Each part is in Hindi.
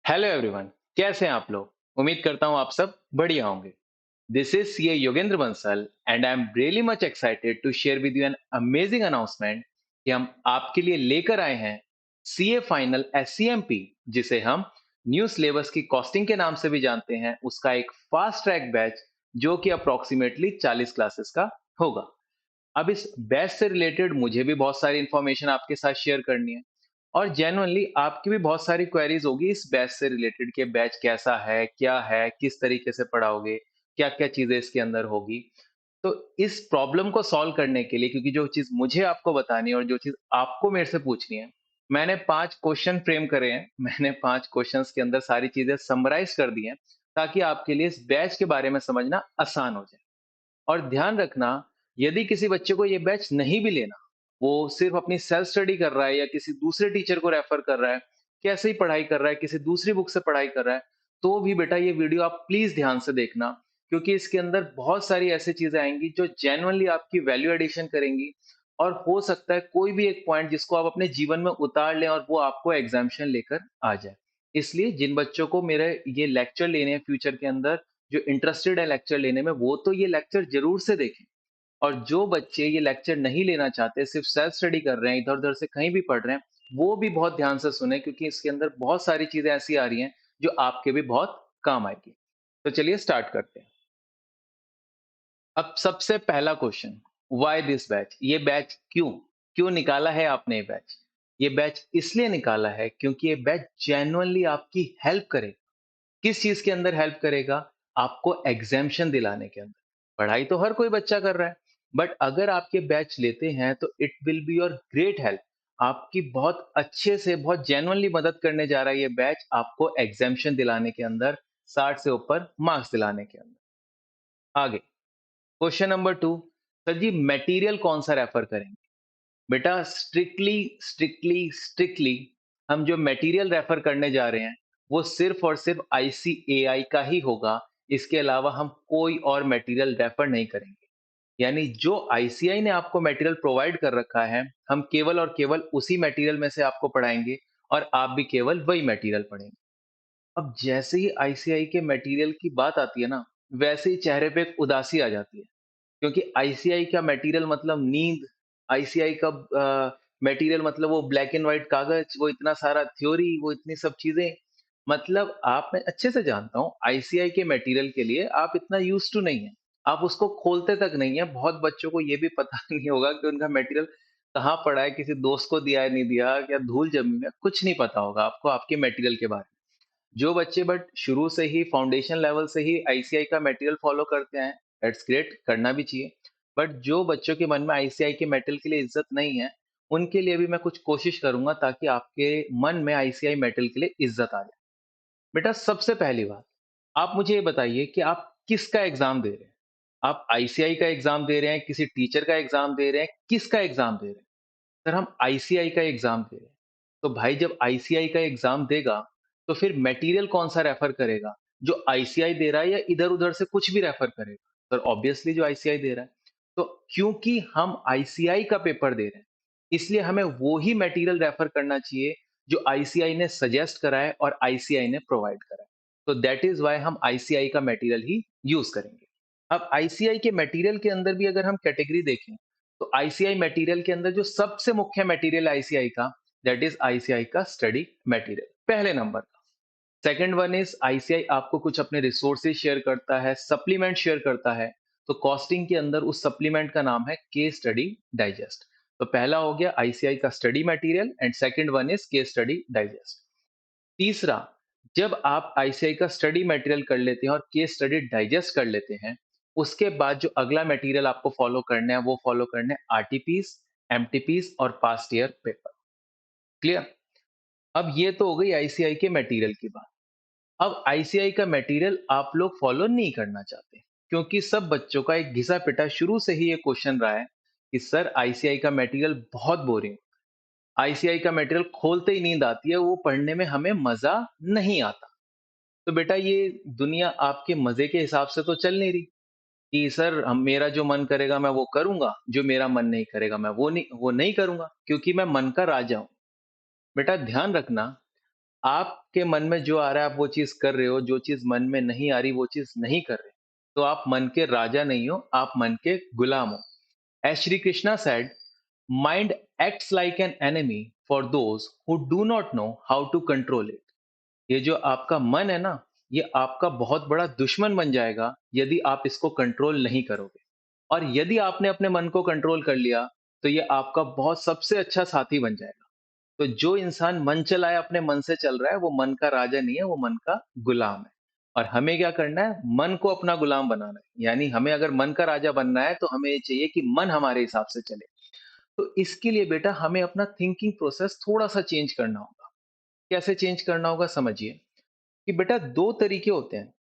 Hello everyone. कैसे हैं आप लोग? उम्मीद करता हूं आप सब बढ़िया होंगे। This is CA Yogendra Bansal and I am really much excited to share with you an amazing announcement कि हम आपके लिए लेकर आए हैं सीए फाइनल एससीएमपी, जिसे हम न्यू सिलेबस की कॉस्टिंग के नाम से भी जानते हैं। उसका एक फास्ट ट्रैक बैच जो कि अप्रोक्सीमेटली 40 क्लासेस का होगा। अब इस बैच से रिलेटेड मुझे भी बहुत सारी इंफॉर्मेशन आपके साथ शेयर करनी है और जेन्युइनली आपकी भी बहुत सारी क्वेरीज होगी इस बैच से रिलेटेड कि बैच कैसा है, क्या है, किस तरीके से पढ़ाओगे, क्या क्या चीजें इसके अंदर होगी। तो इस प्रॉब्लम को सॉल्व करने के लिए, क्योंकि जो चीज मुझे आपको बतानी है और जो चीज आपको मेरे से पूछनी है, मैंने 5 क्वेश्चन फ्रेम करे हैं। मैंने 5 क्वेश्चंस के अंदर सारी चीजें समराइज कर दी हैं ताकि आपके लिए इस बैच के बारे में समझना आसान हो जाए। और ध्यान रखना, यदि किसी बच्चे को ये बैच नहीं भी लेना, वो सिर्फ अपनी सेल्फ स्टडी कर रहा है या किसी दूसरे टीचर को रेफर कर रहा है, कैसे ही पढ़ाई कर रहा है, किसी दूसरी बुक से पढ़ाई कर रहा है, तो भी बेटा ये वीडियो आप प्लीज ध्यान से देखना, क्योंकि इसके अंदर बहुत सारी ऐसी चीजें आएंगी जो जेन्युइनली आपकी वैल्यू एडिशन करेंगी। और हो सकता है कोई भी एक पॉइंट जिसको आप अपने जीवन में उतार लें और वो आपको एग्जामिशन लेकर आ जाए। इसलिए जिन बच्चों को मेरे ये लेक्चर लेने हैं फ्यूचर के अंदर, जो इंटरेस्टेड है लेक्चर लेने में, वो तो ये लेक्चर जरूर से देखें। और जो बच्चे ये लेक्चर नहीं लेना चाहते, सिर्फ सेल्फ स्टडी कर रहे हैं, इधर उधर से कहीं भी पढ़ रहे हैं, वो भी बहुत ध्यान से सुने, क्योंकि इसके अंदर बहुत सारी चीजें ऐसी आ रही हैं जो आपके भी बहुत काम आएगी। तो चलिए स्टार्ट करते हैं। अब सबसे पहला क्वेश्चन, व्हाई दिस बैच? ये बैच क्यों क्यों निकाला है आपने ये बैच? ये बैच इसलिए निकाला है क्योंकि ये बैच जेन्युइनली आपकी हेल्प करे। किस चीज के अंदर हेल्प करेगा? आपको एग्जाम्शन दिलाने के अंदर। पढ़ाई तो हर कोई बच्चा कर रहा है, बट अगर आप ये बैच लेते हैं तो it will be your great help. आपकी बहुत अच्छे से, बहुत जेन्युइनली मदद करने जा रहा है ये बैच आपको एग्जाम्शन दिलाने के अंदर, 60 से ऊपर मार्क्स दिलाने के अंदर। आगे, क्वेश्चन नंबर 2, सर जी मटेरियल कौन सा रेफर करेंगे? बेटा स्ट्रिक्टली स्ट्रिक्टली स्ट्रिक्टली हम जो मटेरियल रेफर करने जा रहे हैं, वो सिर्फ और सिर्फ आईसीएआई का ही होगा। इसके अलावा हम कोई और मटेरियल रेफर नहीं करेंगे। यानी जो आईसीआई ने आपको मटेरियल प्रोवाइड कर रखा है, हम केवल और केवल उसी मटेरियल में से आपको पढ़ाएंगे और आप भी केवल वही मटेरियल पढ़ेंगे। अब जैसे ही आईसीआई के मटेरियल की बात आती है ना, वैसे ही चेहरे पे एक उदासी आ जाती है, क्योंकि आईसीआई का मटेरियल मतलब नींद, आईसीआई का मटेरियल मतलब वो ब्लैक एंड व्हाइट कागज, वो इतना सारा थ्योरी, वो इतनी सब चीजें। मतलब आप, मैं अच्छे से जानता हूँ आईसीआई के मटेरियल के लिए आप इतना यूज टू नहीं है। आप उसको खोलते तक नहीं है। बहुत बच्चों को ये भी पता नहीं होगा कि उनका मटेरियल कहाँ पड़ा है, किसी दोस्त को दिया है, नहीं दिया, या धूल जमी है, कुछ नहीं पता होगा आपको आपके मटेरियल के बारे में। जो बच्चे बट शुरू से ही फाउंडेशन लेवल से ही आईसीआई का मटेरियल फॉलो करते हैं, दैट्स ग्रेट, करना भी चाहिए। बट जो बच्चों के मन में आईसीआई के मेटल के लिए इज्जत नहीं है, उनके लिए भी मैं कुछ कोशिश करूंगा ताकि आपके मन में आईसीआई मेटल के लिए इज्जत आ जाए। बेटा सबसे पहली बात, आप मुझे ये बताइए कि आप किसका एग्जाम दे रहे हैं? आप आईसीआई का एग्जाम दे रहे हैं, किसी टीचर का एग्जाम दे रहे हैं, किसका एग्जाम दे रहे हैं? सर हम आईसीआई का एग्जाम दे रहे हैं। तो भाई जब आईसीआई का एग्जाम देगा, तो फिर मटेरियल कौन सा रेफर करेगा? जो आईसीआई दे रहा है या इधर उधर से कुछ भी रेफर करेगा? सर ऑब्वियसली जो आईसीआई दे रहा है। तो क्योंकि हम आईसीआई का पेपर दे रहे हैं, इसलिए हमें वो ही मटेरियल रेफर करना चाहिए जो आईसीआई ने सजेस्ट करा है और आईसीआई ने प्रोवाइड करा है। तो दैट इज वाई हम आईसीआई का मटेरियल ही यूज करेंगे। अब आईसीआई के मटेरियल के अंदर भी अगर हम कैटेगरी देखें, तो आईसीआई मटेरियल के अंदर जो सबसे मुख्य मटेरियल आईसीआई का, दैट इज आईसीआई का स्टडी मटेरियल, पहले नंबर का। सेकंड वन इज आईसीआई आपको कुछ अपने रिसोर्सेज शेयर करता है, सप्लीमेंट शेयर करता है। तो कॉस्टिंग के अंदर उस सप्लीमेंट का नाम है के स्टडी डाइजेस्ट। तो पहला हो गया आईसीआई का study material and second one is के स्टडी डाइजेस्ट। तीसरा, जब आप आईसीआई का स्टडी मटेरियल कर लेते हैं और केस स्टडी डाइजेस्ट कर लेते हैं, उसके बाद जो अगला मटेरियल आपको फॉलो करना है, वो फॉलो करना है आरटीपीस, एमटीपीस और पास्ट ईयर पेपर। क्लियर? अब ये तो हो गई आईसीआई के मटेरियल की बात। अब आईसीआई का मटेरियल आप लोग फॉलो नहीं करना चाहते, क्योंकि सब बच्चों का एक घिसा पिटा शुरू से ही ये क्वेश्चन रहा है कि सर आईसीआई का मटेरियल बहुत बोरिंग, आईसीआई का मटेरियल खोलते ही नींद आती है, वो पढ़ने में हमें मजा नहीं आता। तो बेटा ये दुनिया आपके मजे के हिसाब से तो चल नहीं रही कि सर हम, मेरा जो मन करेगा मैं वो करूंगा, जो मेरा मन नहीं करेगा मैं वो नहीं करूंगा, क्योंकि मैं मन का राजा हूं। बेटा ध्यान रखना, आपके मन में जो आ रहा है आप वो चीज़ कर रहे हो, जो चीज़ मन में नहीं आ रही वो चीज़ नहीं कर रहे। तो आप मन के राजा नहीं हो, आप मन के गुलाम हो। As Shri Krishna said, mind acts like an enemy for those who do not know how to control it. ये जो आपका मन है ना, ये आपका बहुत बड़ा दुश्मन बन जाएगा यदि आप इसको कंट्रोल नहीं करोगे। और यदि आपने अपने मन को कंट्रोल कर लिया, तो ये आपका बहुत सबसे अच्छा साथी बन जाएगा। तो जो इंसान मन चलाए अपने मन से चल रहा है, वो मन का राजा नहीं है, वो मन का गुलाम है। और हमें क्या करना है? मन को अपना गुलाम बनाना है। यानी हमें अगर मन का राजा बनना है, तो हमें ये चाहिए कि मन हमारे हिसाब से चले। तो इसके लिए बेटा हमें अपना थिंकिंग प्रोसेस थोड़ा-सा चेंज करना होगा। कैसे चेंज करना होगा समझिए, कि बेटा 2 तरीके होते हैं।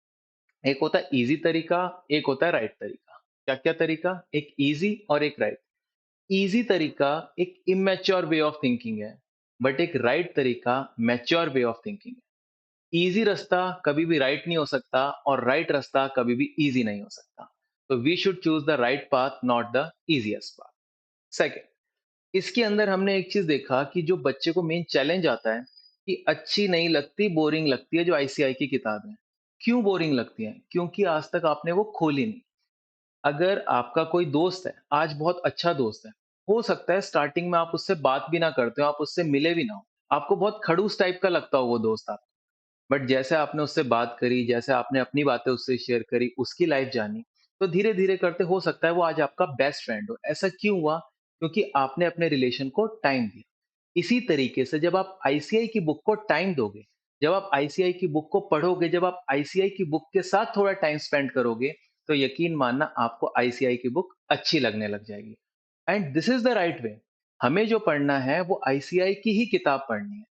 एक होता है ईज़ी तरीका, एक होता है राइट तरीका। क्या-क्या तरीका? एक ईज़ी और एक राइट। ईज़ी तरीका एक इमैच्योर वे ऑफ थिंकिंग है, बट एक राइट तरीका मैच्योर वे ऑफ थिंकिंग है। ईज़ी रास्ता कभी भी राइट नहीं हो सकता और राइट रास्ता कभी भी ईज़ी नहीं हो सकता। तो we should choose the right path, not the easiest path. Second, इसके अंदर हमने एक चीज़ देखा कि जो बच्चे को मेन चैलेंज आता है कि अच्छी नहीं लगती, बोरिंग लगती है जो आईसीआई की किताब है। क्यों बोरिंग लगती है? क्योंकि आज तक आपने वो खोली नहीं। अगर आपका कोई दोस्त है, आज बहुत अच्छा दोस्त है, हो सकता है स्टार्टिंग में आप उससे बात भी ना करते हो, आप उससे मिले भी ना हो। आपको बहुत खड़ूस टाइप का लगता हो वो दोस्त आपको। बट जैसे आपने उससे बात करी, जैसे आपने अपनी बातें उससे शेयर करी, उसकी लाइफ जानी, तो धीरे-धीरे करते हो सकता है वो आज आपका बेस्ट फ्रेंड हो। ऐसा क्यों हुआ? क्योंकि आपने अपने रिलेशन को टाइम दिया। इसी तरीके से जब आप आईसीआई की बुक को टाइम दोगे, जब आप आईसीआई की बुक को पढ़ोगे, जब आप आईसीआई की बुक के साथ थोड़ा टाइम स्पेंड करोगे, तो यकीन मानना आपको आईसीआई की बुक अच्छी लगने लग जाएगी। And this is the right way. हमें जो पढ़ना है वो आईसीआई की ही किताब पढ़नी है।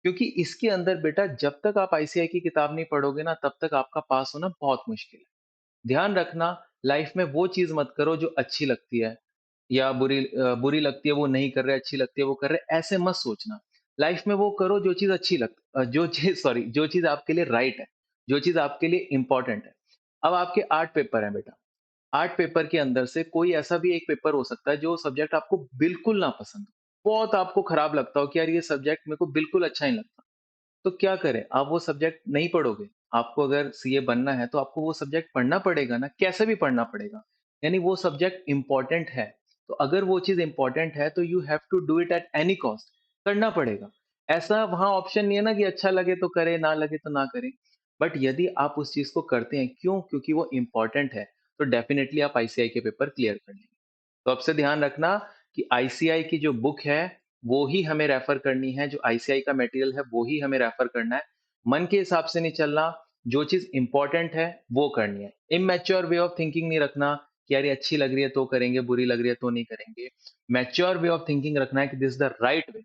क्योंकि इसके अंदर बेटा जब तक आप आईसीआई की किताब नहीं पढ़ोगे ना तब तक आपका पास होना बहुत मुश्किल है। ध्यान रखना, लाइफ में वो चीज़ मत करो जो अच्छी लगती है या बुरी लगती है वो नहीं कर रहे, अच्छी लगती है वो कर रहे, ऐसे मत सोचना। लाइफ में वो करो जो चीज़ जो चीज़ सॉरी जो चीज़ आपके लिए राइट है, जो चीज़ आपके लिए इम्पोर्टेंट है। अब आपके 8 पेपर हैं बेटा, 8 पेपर के अंदर से कोई ऐसा भी एक पेपर हो सकता है जो सब्जेक्ट आपको बिल्कुल ना पसंद हो। बहुत आपको खराब लगता हो कि यार ये सब्जेक्ट मेरे को बिल्कुल अच्छा नहीं लगता। तो क्या करें? आप वो सब्जेक्ट नहीं पढ़ोगे। आपको अगर सीए बनना है तो आपको वो सब्जेक्ट पढ़ना पड़ेगा ना, कैसे भी पढ़ना पड़ेगा। यानी वो सब्जेक्ट इम्पोर्टेंट है। तो अगर वो चीज़ इम्पोर्टेंट है तो you have to do it at any cost, करना पड़ेगा। ऐसा वहाँ ऑप्शन नहीं है ना कि अच्छा लगे तो करें, ना लगे तो ना करें। बट यदि आप उस चीज़ को करते हैं, क्यों? क्योंकि वो इम्पोर्टेंट है, तो डेफिनिटली आप आईसीआई के पेपर क्लियर कर लेंगे। तो अब से ध्यान रखना कि आईसीआई की जो बुक है, वो ही हमें रेफर करनी है, जो आईसीआई का मटेरियल है, वो ही हमें रेफर करना है। मन के हिसाब से नहीं चलना, जो चीज़ इम्पोर्टेंट है, वो करनी है। इमैच्योर वे ऑफ थिंकिंग नहीं रखना कि यार ये अच्छी लग रही है तो करेंगे, बुरी लग रही है तो नहीं करेंगे। मैच्योर वे ऑफ थिंकिंग रखना है कि this is the right way,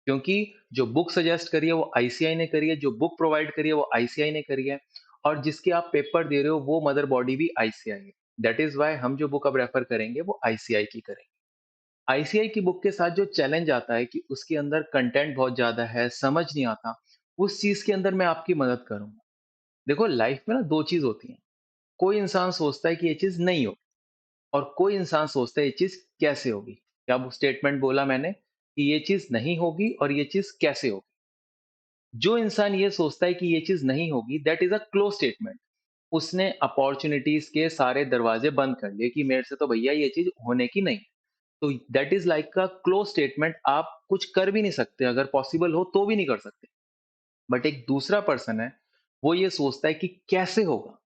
क्योंकि जो बुक सजेस्ट करी है, वो आईसीआई ने करी है, जो बुक प्रोवाइड करी है, वो आईसीआई ने करी है और जिसके आप पेपर दे रहे हो, वो मदर बॉडी भी आईसीआई है। दैट इज़ व्हाई हम जो बुक अब रेफर करेंगे, वो आईसीआई की करेंगे। आईसीआई की बुक के साथ जो चैलेंज आता है कि उसके अंदर कंटेंट बहुत ज़्यादा है, समझ नहीं आता, उस चीज़ के अंदर मैं आपकी मदद करूँगा। देखो लाइफ में ना 2 चीज़ होती हैं, कोई इंसान सोचता है कि ये चीज़ नहीं होगी और कोई इंसान सोचता है ये चीज़ कैसे होगी। क्या वो स्टेटमेंट बोला मैंने कि ये चीज़ नहीं होगी और ये चीज़ कैसे होगी। जो इंसान ये सोचता है कि ये चीज़ नहीं होगी that is a close statement. उसने अपॉर्च्युनिटीज़ के सारे दरवाज़े बंद कर लिए कि मेरे से तो भैया ये चीज़ होने की नहीं है। तो that is like a close statement, आप कुछ कर भी नहीं सकते, अगर पॉसिबल हो तो भी नहीं कर सकते। बट एक दूसरा पर्सन है, वो ये सोचता है कि कैसे होगा?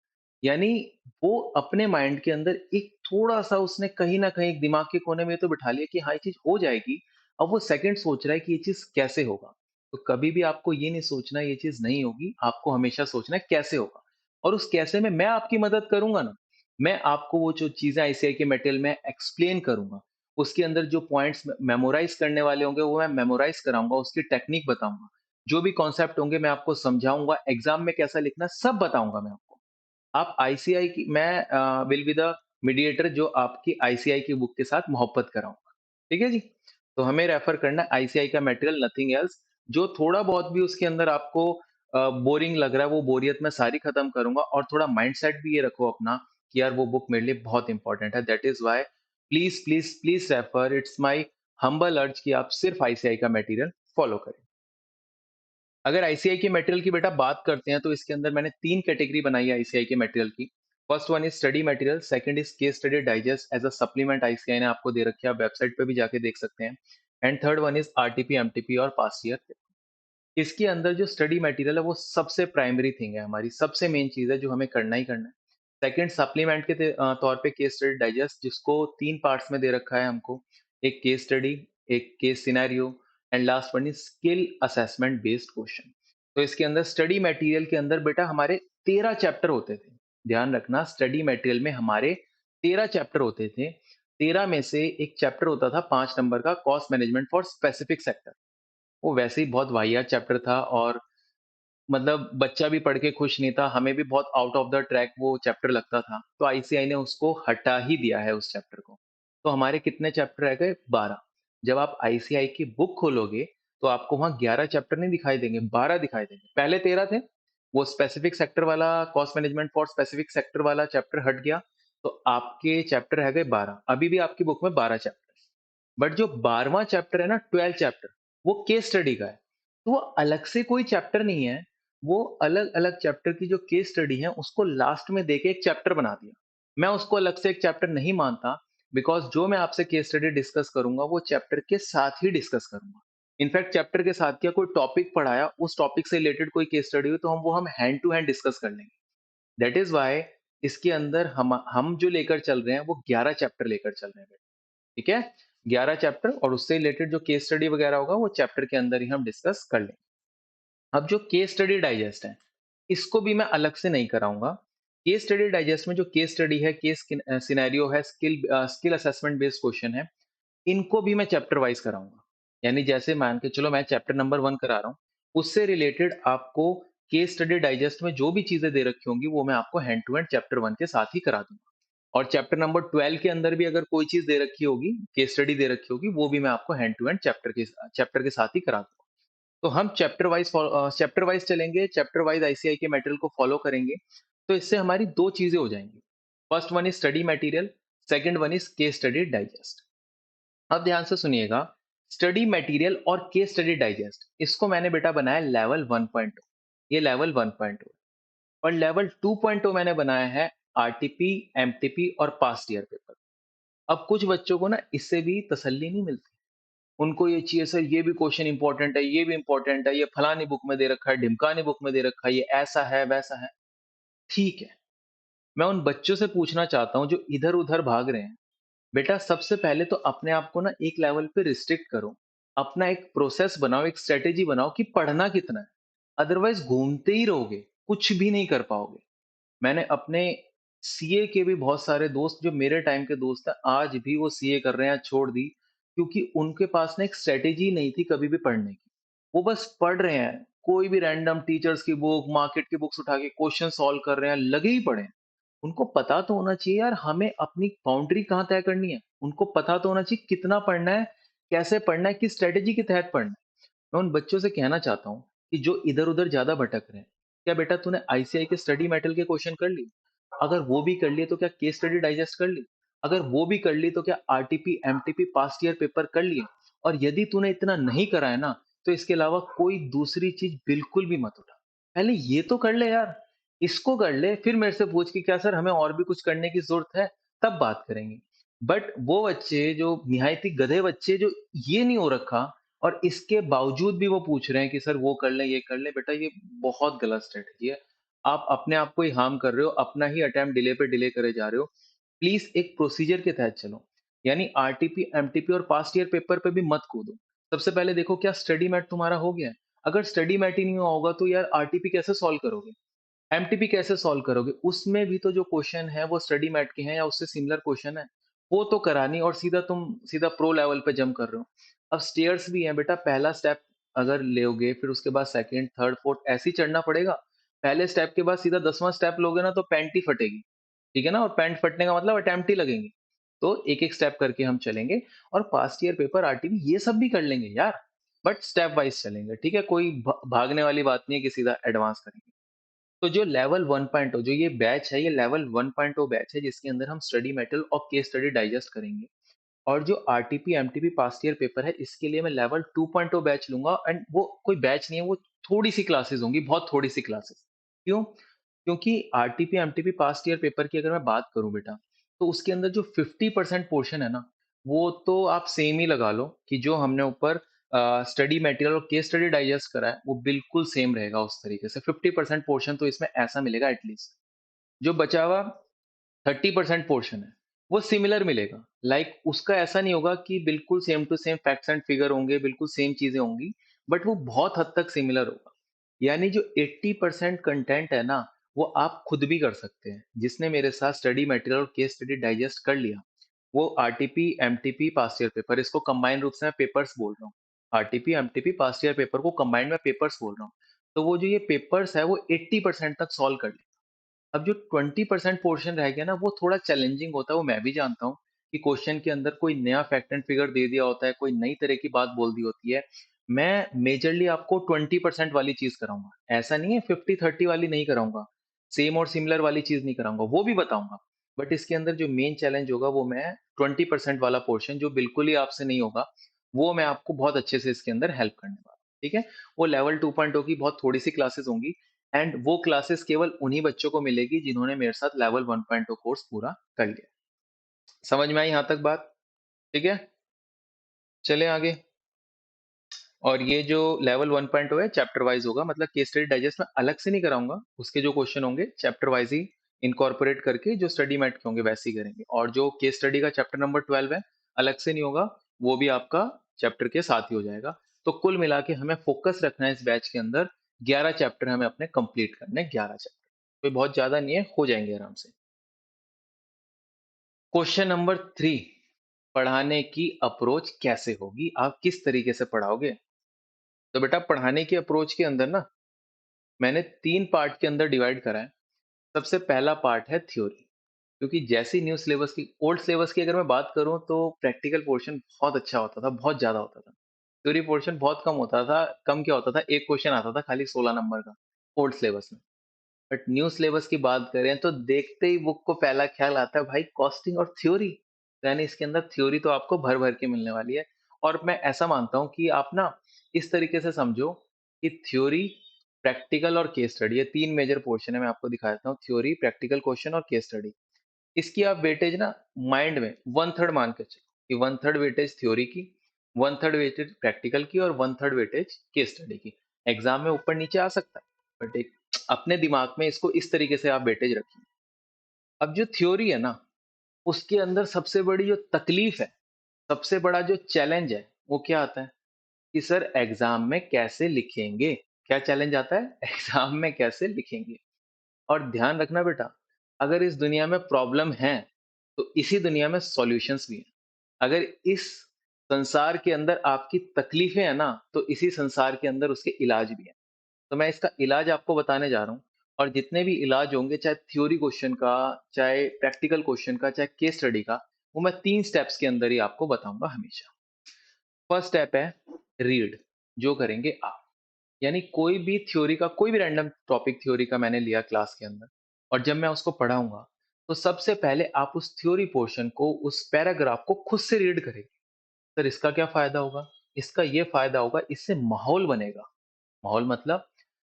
यानी वो अपने माइंड के अंदर एक थोड़ा-सा उसने कहीं न कहीं दिमाग के कोने में ये तो बिठा लिया कि हाँ, ये चीज़ हो जाएगी। अब वो सेकंड सोच रहा है कि ये चीज़ कैसे होगा? तो कभी भी आपको ये नहीं सोचना ये चीज़ नहीं होगी, आपको हमेशा सोचना है कैसे होगा? और उस कैसे में मैं आपकी मदद करूँगा ना, मैं आपको वो जो चीज़ें आईसीआई के मटेरियल में एक्सप्लेन करूँगा। उसके अंदर जो पॉइंट्स मेमोराइज़ करने वाले होंगे, वो मैं मेमोराइज़ कराऊँगा, उसकी टेक्निक बताऊँगा। जो भी कॉन्सेप्ट होंगे मैं आपको समझाऊँगा, एग्ज़ाम में कैसा लिखना है सब बताऊँगा मैं आपको। आप आईसीआई की मैं विल बी द मीडिएटर जो आपकी आईसीआई की बुक के साथ मोहब्बत कराऊँगा। ठीक है जी? तो हमें रेफर करना है आईसीआई का मटेरियल नथिंग एल्स। जो थोड़ा बहुत भी उसके अंदर आपको बोरिंग लग रहा है वो बोरियत मैं सारी खत्म करूँगा और थोड़ा माइंडसेट भी ये रखो अपना कि यार वो बुक मेरे लिए बहुत इंपॉर्टेंट है। That is why please, please, please refer, it's my humble अर्ज कि आप सिर्फ आईसीआई का मटेरियल फॉलो करें। अगर आईसीआई के मटेरियल की बेटा बात करते हैं तो इसके अंदर मैंने 3 कैटेगरी बनाई है आईसीआई के मटेरियल की। First one is study material, second is case study digest as a supplement ICI ने आपको दे रखी है, आप वेबसाइट पे भी जाके देख सकते हैं। And third one is RTP, MTP और पास्ट ईयर। इसके अंदर जो स्टडी मटेरियल है वो सबसे प्राइमरी थिंग है हमारी, सबसे मेन चीज़ है जो हमें करना ही करना है। सेकंड सप्लीमेंट के तौर पे केस स्टडी डाइजेस्ट जिसको 3 पार्ट्स में दे रखा है हमको। एक केस स्टडी, एक case scenario and last one is skill assessment based question. तो इसके अंदर स्टडी मटेरियल के अंदर बेटा हमारे 13 चैप्टर होते थे। ध्यान रखना स्टडी मटेरियल में हमारे 13 चैप्टर होते थे। 13 में से एक चैप्टर होता था 5 नंबर का cost management for specific sector. वो वैसे ही बहुत वाहियात चैप्टर था और मतलब बच्चा भी पढ़ के खुश नहीं था, हमें भी बहुत आउट ऑफ द ट्रैक वो चैप्टर लगता था, तो आईसीआई ने उसको हटा ही दिया है उस चैप्टर को। तो हमारे कितने चैप्टर रह गए? 12। जब आप आईसीआई की बुक खोलोगे, तो आपको वहाँ 11 चैप्टर नहीं दिखाई देंगे, 12 दिखाई देंगे। पहले 13 थे, वो स्पेसिफिक सेक्टर वाला cost management for specific sector वाला चैप्टर हट गया, तो आपके चैप्टर रह गए 12। अभी भी आपकी बुक में 12 चैप्टर। बट जो 12वां चैप्टर है ना 12 चैप्टर, वो केस स्टडी का है। तो वो अलग से कोई चैप्टर नहीं है, वो अलग-अलग चैप्टर की जो केस स्टडी है उसको लास्ट में देके एक चैप्टर बना दिया। मैं उसको अलग से एक चैप्टर नहीं मानता बिकॉज़ जो मैं आपसे केस स्टडी डिस्कस करूँगा वो चैप्टर के साथ ही डिस्कस करूँगा। इनफैक्ट चैप्टर के साथ क्या कोई टॉपिक पढ़ाया, उस टॉपिक से रिलेटेड कोई केस स्टडी हुई तो हम हैंड टू हैंड डिस्कस कर लेंगे। दैट इज़ व्हाई इसके अंदर हम जो लेकर चल रहे हैं वो 11 चैप्टर लेकर चल रहे हैं। ठीक है? 11 चैप्टर और उससे रिलेटेड जो केस स्टडी वगैरह होगा वो चैप्टर के अंदर ही हम डिस्कस कर लेंगे। अब जो केस स्टडी डाइजेस्ट है, इसको भी मैं अलग से नहीं कराऊँगा। केस स्टडी डाइजेस्ट में जो केस स्टडी है, सिनेरियो है, स्किल असेसमेंट बेस्ड क्वेश्चन है, इनको भी मैं चैप्टर वाइज़ कराऊँगा। यानी जैसे मान के चलो मैं चैप्टर नंबर 1 करा रहा हूँ, उससे रिलेटेड आपको केस स्टडी डाइजेस्ट में जो भी चीज़ें दे रखी होंगी, वो मैं आपको हैंड टू हैंड चैप्टर 1 के साथ ही करा दूँगा। और चैप्टर नंबर 12 के अंदर भी अगर कोई चीज़ दे रखी होगी, केस स्टडी दे रखी होगी, वो भी मैं आपको हैंड टू हैंड चैप्टर के साथ ही करा दूँगा। तो हम चैप्टर वाइज़ चलेंगे, चैप्टर वाइज़ आईसीआई के मटेरियल को फॉलो करेंगे, तो इससे हमारी 2 चीज़ें हो जाएँगी। First one is study material, second one is case study digest. अब ध्यान से सुनिएगा, स्टडी मटेरियल और केस स्टडी डाइजेस्ट, इसको मैंने बेटा बनाया लेवल 1.0। ये लेवल 1.0 और लेवल 2.0 मैंने बनाया है आरटीपी, एमटीपी और पास्ट ईयर पेपर। अब कुछ बच्चों को ना इससे भी तसल्ली नहीं मिलती। उनको ये चाहिए सर ये भी क्वेश्चन इंपॉर्टेंट है, ये भी इंपॉर्टेंट है, ये फलानी बुक में दे रखा है, ढिमकानी बुक में दे रखा है, ये ऐसा है, वैसा है। ठीक है, मैं उन बच्चों से पूछना चाहता हूँ जो इधर-उधर भाग रहे हैं, बेटा सबसे पहले तो अपने आप को ना एक लेवल पे रिस्ट्रिक्ट करो। अपना एक प्रोसेस बनाओ, एक स्ट्रैटेजी बनाओ कि पढ़ना कितना है। अदरवाइज़ घूमते ही रहोगे, कुछ भी नहीं कर पाओगे। मैंने अपने सीए के भी बहुत सारे दोस्त जो मेरे टाइम के दोस्त हैं, आज भी वो सीए कर रहे हैं, छोड़ दी, क्योंकि उनके पास ना एक स्ट्रैटेजी नहीं थी कभी भी पढ़ने की। वो बस पढ़ रहे हैं, कोई भी रैंडम टीचर्स की बुक, मार्केट की बुक्स उठा के क्वेश्चन सॉल्व कर रहे हैं, लगे ही पड़े हैं। उनको पता तो होना चाहिए यार हमें अपनी बाउंड्री कहाँ तय करनी है। उनको पता तो होना चाहिए कितना पढ़ना है, कैसे पढ़ना है, किस स्ट्रैटेजी के तहत पढ़ना है। मैं उन बच्चों से कहना चाहता हूँ कि जो इधर-उधर ज़्यादा भटक रहे हैं, क्या बेटा तूने आईसीआई के स्टडी मेटल के क्वेश्चन कर लिए? अगर वो भी कर लिए तो क्या केस स्टडी डाइजेस्ट कर ली? अगर वो भी कर ली तो क्या RTP, MTP past year paper कर लिए? और यदि तूने इतना नहीं करा है ना, तो इसके अलावा कोई दूसरी चीज़ बिल्कुल भी मत उठा। पहले ये तो कर ले यार, इसको कर ले, फिर मेरे से पूछ कि क्या सर हमें और भी कुछ करने की ज़रूरत है? तब बात करेंगे। बट वो बच्चे जो निहायती गधे बच्चे जो ये नहीं हो रखा और इसके बावजूद भी वो पूछ रहे हैं कि सर वो कर लें, ये कर लें, बेटा ये बहुत गलत स्ट्रैटेजी है। आप अपने आप को ही हार्म कर रहे हो, अपना ही अटेम्प्ट डिले पे डिले करे जा रहे हो। प्लीज़ एक प्रोसीजर के तहत चलो। यानी आरटीपी, एमटीपी और पास्ट ईयर पेपर पे भी मत कूदो। सबसे पहले देखो क्या स्टडी मैट तुम्हारा हो गया है? अगर स्टडी मैट ही नहीं हुआ होगा तो यार आरटीपी कैसे सॉल्व करोगे? एमटीपी कैसे सॉल्व करोगे? उसमें भी तो जो क्वेश्चन है वो स्टडी मैट के हैं या उससे सिमिलर क्वेश्चन है। वो तो करानी और सीधा प्रो लेवल पे जंप कर रहे हो। अब स्टेयर्स भी हैं बेटा पहला स्टेप अगर लोगे फिर उसके बाद सेकंड, थर्ड, फोर्थ ऐसे ही चढ़ना पड़ेगा। पहले स्टेप के बाद सीधा 10वां स्टेप लोगे ना तो पैंट ही फटेगी। ठीक है ना? और पैंट फटने का मतलब अटेम्प्ट ही लगेंगे। तो एक-एक स्टेप करके हम चलेंगे और पास्ट ईयर पेपर, आरटीपी ये सब भी कर लेंगे यार। बट स्टेप वाइज़ चलेंगे, ठीक है? कोई भागने वाली बात नहीं है कि सीधा एडवांस करेंगे। तो जो लेवल 1.0 जो ये बैच है, ये लेवल 1.0 बैच है जिसके अंदर हम स्टडी मेटल और केस स्टडी डाइजेस्ट करेंगे। और जो RTP, MTP past year paper है, इसके लिए मैं लेवल 2.0 बैच लूँगा एंड वो कोई बैच नहीं है, वो थोड़ी-सी क्लासेस होंगी, बहुत थोड़ी-सी क्लासेस। क्यों? क्योंकि RTP, MTP past year paper की अगर मैं बात करूँ बेटा, तो उसके अंदर जो 50% पोर्शन है ना, वो तो आप सेम ही लगा लो कि जो हमने ऊपर स्टडी मटेरियल और केस स्टडी डाइजेस्ट करा है, वो बिल्कुल सेम रहेगा उस तरीके से। 50% पोर्शन तो इसमें ऐसा मिलेगा एटलीस्ट। जो बचा हुआ 30% पोर्शन है, वो सिमिलर मिलेगा। उसका ऐसा नहीं होगा कि बिल्कुल same to same facts and figure होंगे, बिल्कुल सेम चीज़ें होंगी, बट वो बहुत हद तक सिमिलर होगा। यानी जो 80% कंटेंट है ना, वो आप खुद भी कर सकते हैं। जिसने मेरे साथ स्टडी मटेरियल और केस स्टडी डाइजेस्ट कर लिया, वो RTP, MTP past year paper, इसको कंबाइंड रूप से मैं पेपर्स बोल रहा हूँ। RTP, MTP past year paper को कंबाइंड में पेपर्स बोल रहा हूँ। तो वो जो ये पेपर्स है, वो 80% तक सॉल्व कर लेगा। अब जो 20% पोर्शन रह गया ना, वो थोड़ा चैलेंजिंग होता है, वो मैं भी जानता हूँ कि क्वेश्चन के अंदर कोई नया फैक्ट एंड फिगर दे दिया होता है, कोई नई तरह की बात बोल दी होती है। मैं मेजरली आपको 20% वाली चीज़ कराऊँगा। ऐसा नहीं है 50-30 वाली नहीं कराऊँगा। सेम और सिमिलर वाली चीज़ नहीं कराऊँगा, वो भी बताऊँगा। बट इसके अंदर जो मेन चैलेंज होगा, वो मैं 20% वाला पोर्शन जो बिल्कुल ही आपसे नहीं होगा, वो मैं आपको बहुत अच्छे से इसके अंदर हेल्प करने वाला हूँ। ठीक है? वो लेवल 2.0 की बहुत थोड़ी-सी क्लासेस होंगी एंड वो क्लासेस केवल उन्हीं बच्चों को मिलेगी जिन्होंने मेरे साथ लेवल 1.0 कोर्स पूरा कर लिया। समझ में आई यहाँ तक बात? ठीक है? चलें आगे। और ये जो लेवल 1.0 है चैप्टर वाइज़ होगा, मतलब केस स्टडी डाइजेस्ट मैं अलग से नहीं कराऊँगा। उसके जो क्वेश्चन होंगे चैप्टर वाइज़ ही इनकॉर्पोरेट करके जो स्टडी मैट के होंगे वैसे ही करेंगे। और जो केस स्टडी का चैप्टर नंबर 12 है, अलग से नहीं होगा, वो भी आपका चैप्टर के साथ ही हो जाएगा। तो कुल मिला के हमें फोकस रखना है इस बैच के अंदर, 11 चैप्टर हमें अपने कंप्लीट करने हैं, 11 चैप्टर। कोई बहुत ज़्यादा नहीं है, हो जाएँगे आराम से। क्वेश्चन नंबर 3, पढ़ाने की अप्रोच कैसे होगी? आप किस तरीके से पढ़ाओगे? तो बेटा पढ़ाने की अप्रोच के अंदर ना मैंने 3 पार्ट के अंदर डिवाइड करा है। सबसे पहला पार्ट है थ्योरी, क्योंकि जैसी न्यू सिलेबस की ओल्ड सिलेबस की अगर मैं बात करूँ तो प्रैक्टिकल पोर्शन बहुत अच्छा होता था, बहुत ज़्यादा होता था। थ्योरी पोर्शन बहुत कम होता था, कम क्या होता था, 1 क्वेश्चन आता था खाली 16 नंबर का, ओल्ड सिलेबस में। बट न्यू सिलेबस की बात करें तो देखते ही बुक को पहला ख्याल आता है भाई कॉस्टिंग और थ्योरी। यानी इसके अंदर थ्योरी तो आपको भर भर के मिलने वाली है। और मैं ऐसा मानता हूँ कि आप ना इस तरीके से समझो कि थ्योरी, प्रैक्टिकल और केस स्टडी, ये तीन मेजर पोर्शन है। मैं आपको दिखा देता हूँ, थ्योरी, प्रैक्टिकल क्वेश्चन और केस स्टडी। इसकी आप वेटेज ना माइंड में वन थर्ड मान के चलो कि वन थर्ड वेटेज थ्योरी की, वन थर्ड वेटेज प्रैक्टिकल की और one third weightage case study की। एग्जाम में ऊपर नीचे आ सकता है, बट एक अपने दिमाग में इसको इस तरीके से आप वेटेज रखिए। अब जो थ्योरी है ना, उसके अंदर सबसे बड़ी जो तकलीफ है, सबसे बड़ा जो चैलेंज है, वो क्या आता है कि सर एग्जाम में कैसे लिखेंगे। क्या चैलेंज आता है? एग्जाम में कैसे लिखेंगे। और ध्यान रखना बेटा, अगर इस दुनिया में प्रॉब्लम है, तो इसी दुनिया में सॉल्यूशंस भी हैं। अगर इस संसार के अंदर आपकी तकलीफें हैं ना, तो इसी संसार के अंदर उसके इलाज भी हैं। तो मैं इसका इलाज आपको बताने जा रहा हूँ। और जितने भी इलाज होंगे, चाहे थ्योरी क्वेश्चन का, चाहे प्रैक्टिकल क्वेश्चन का, चाहे केस स्टडी का, वो मैं 3 स्टेप्स के अंदर ही आपको बताऊँगा हमेशा। फर्स्ट स्टेप है रीड, जो करेंगे आप। यानी कोई भी थ्योरी का, कोई भी रैंडम टॉपिक थ्योरी का मैंने लिया क्लास के अंदर, और जब मैं उसको पढ़ाऊंगा, तो सबसे पहले आप उस थ्योरी पोर्शन को, उस पैराग्राफ को खुद से रीड करेंगे। सर इसका क्या फायदा होगा? इसका ये फायदा होगा, इससे माहौल बनेगा। माहौल मतलब,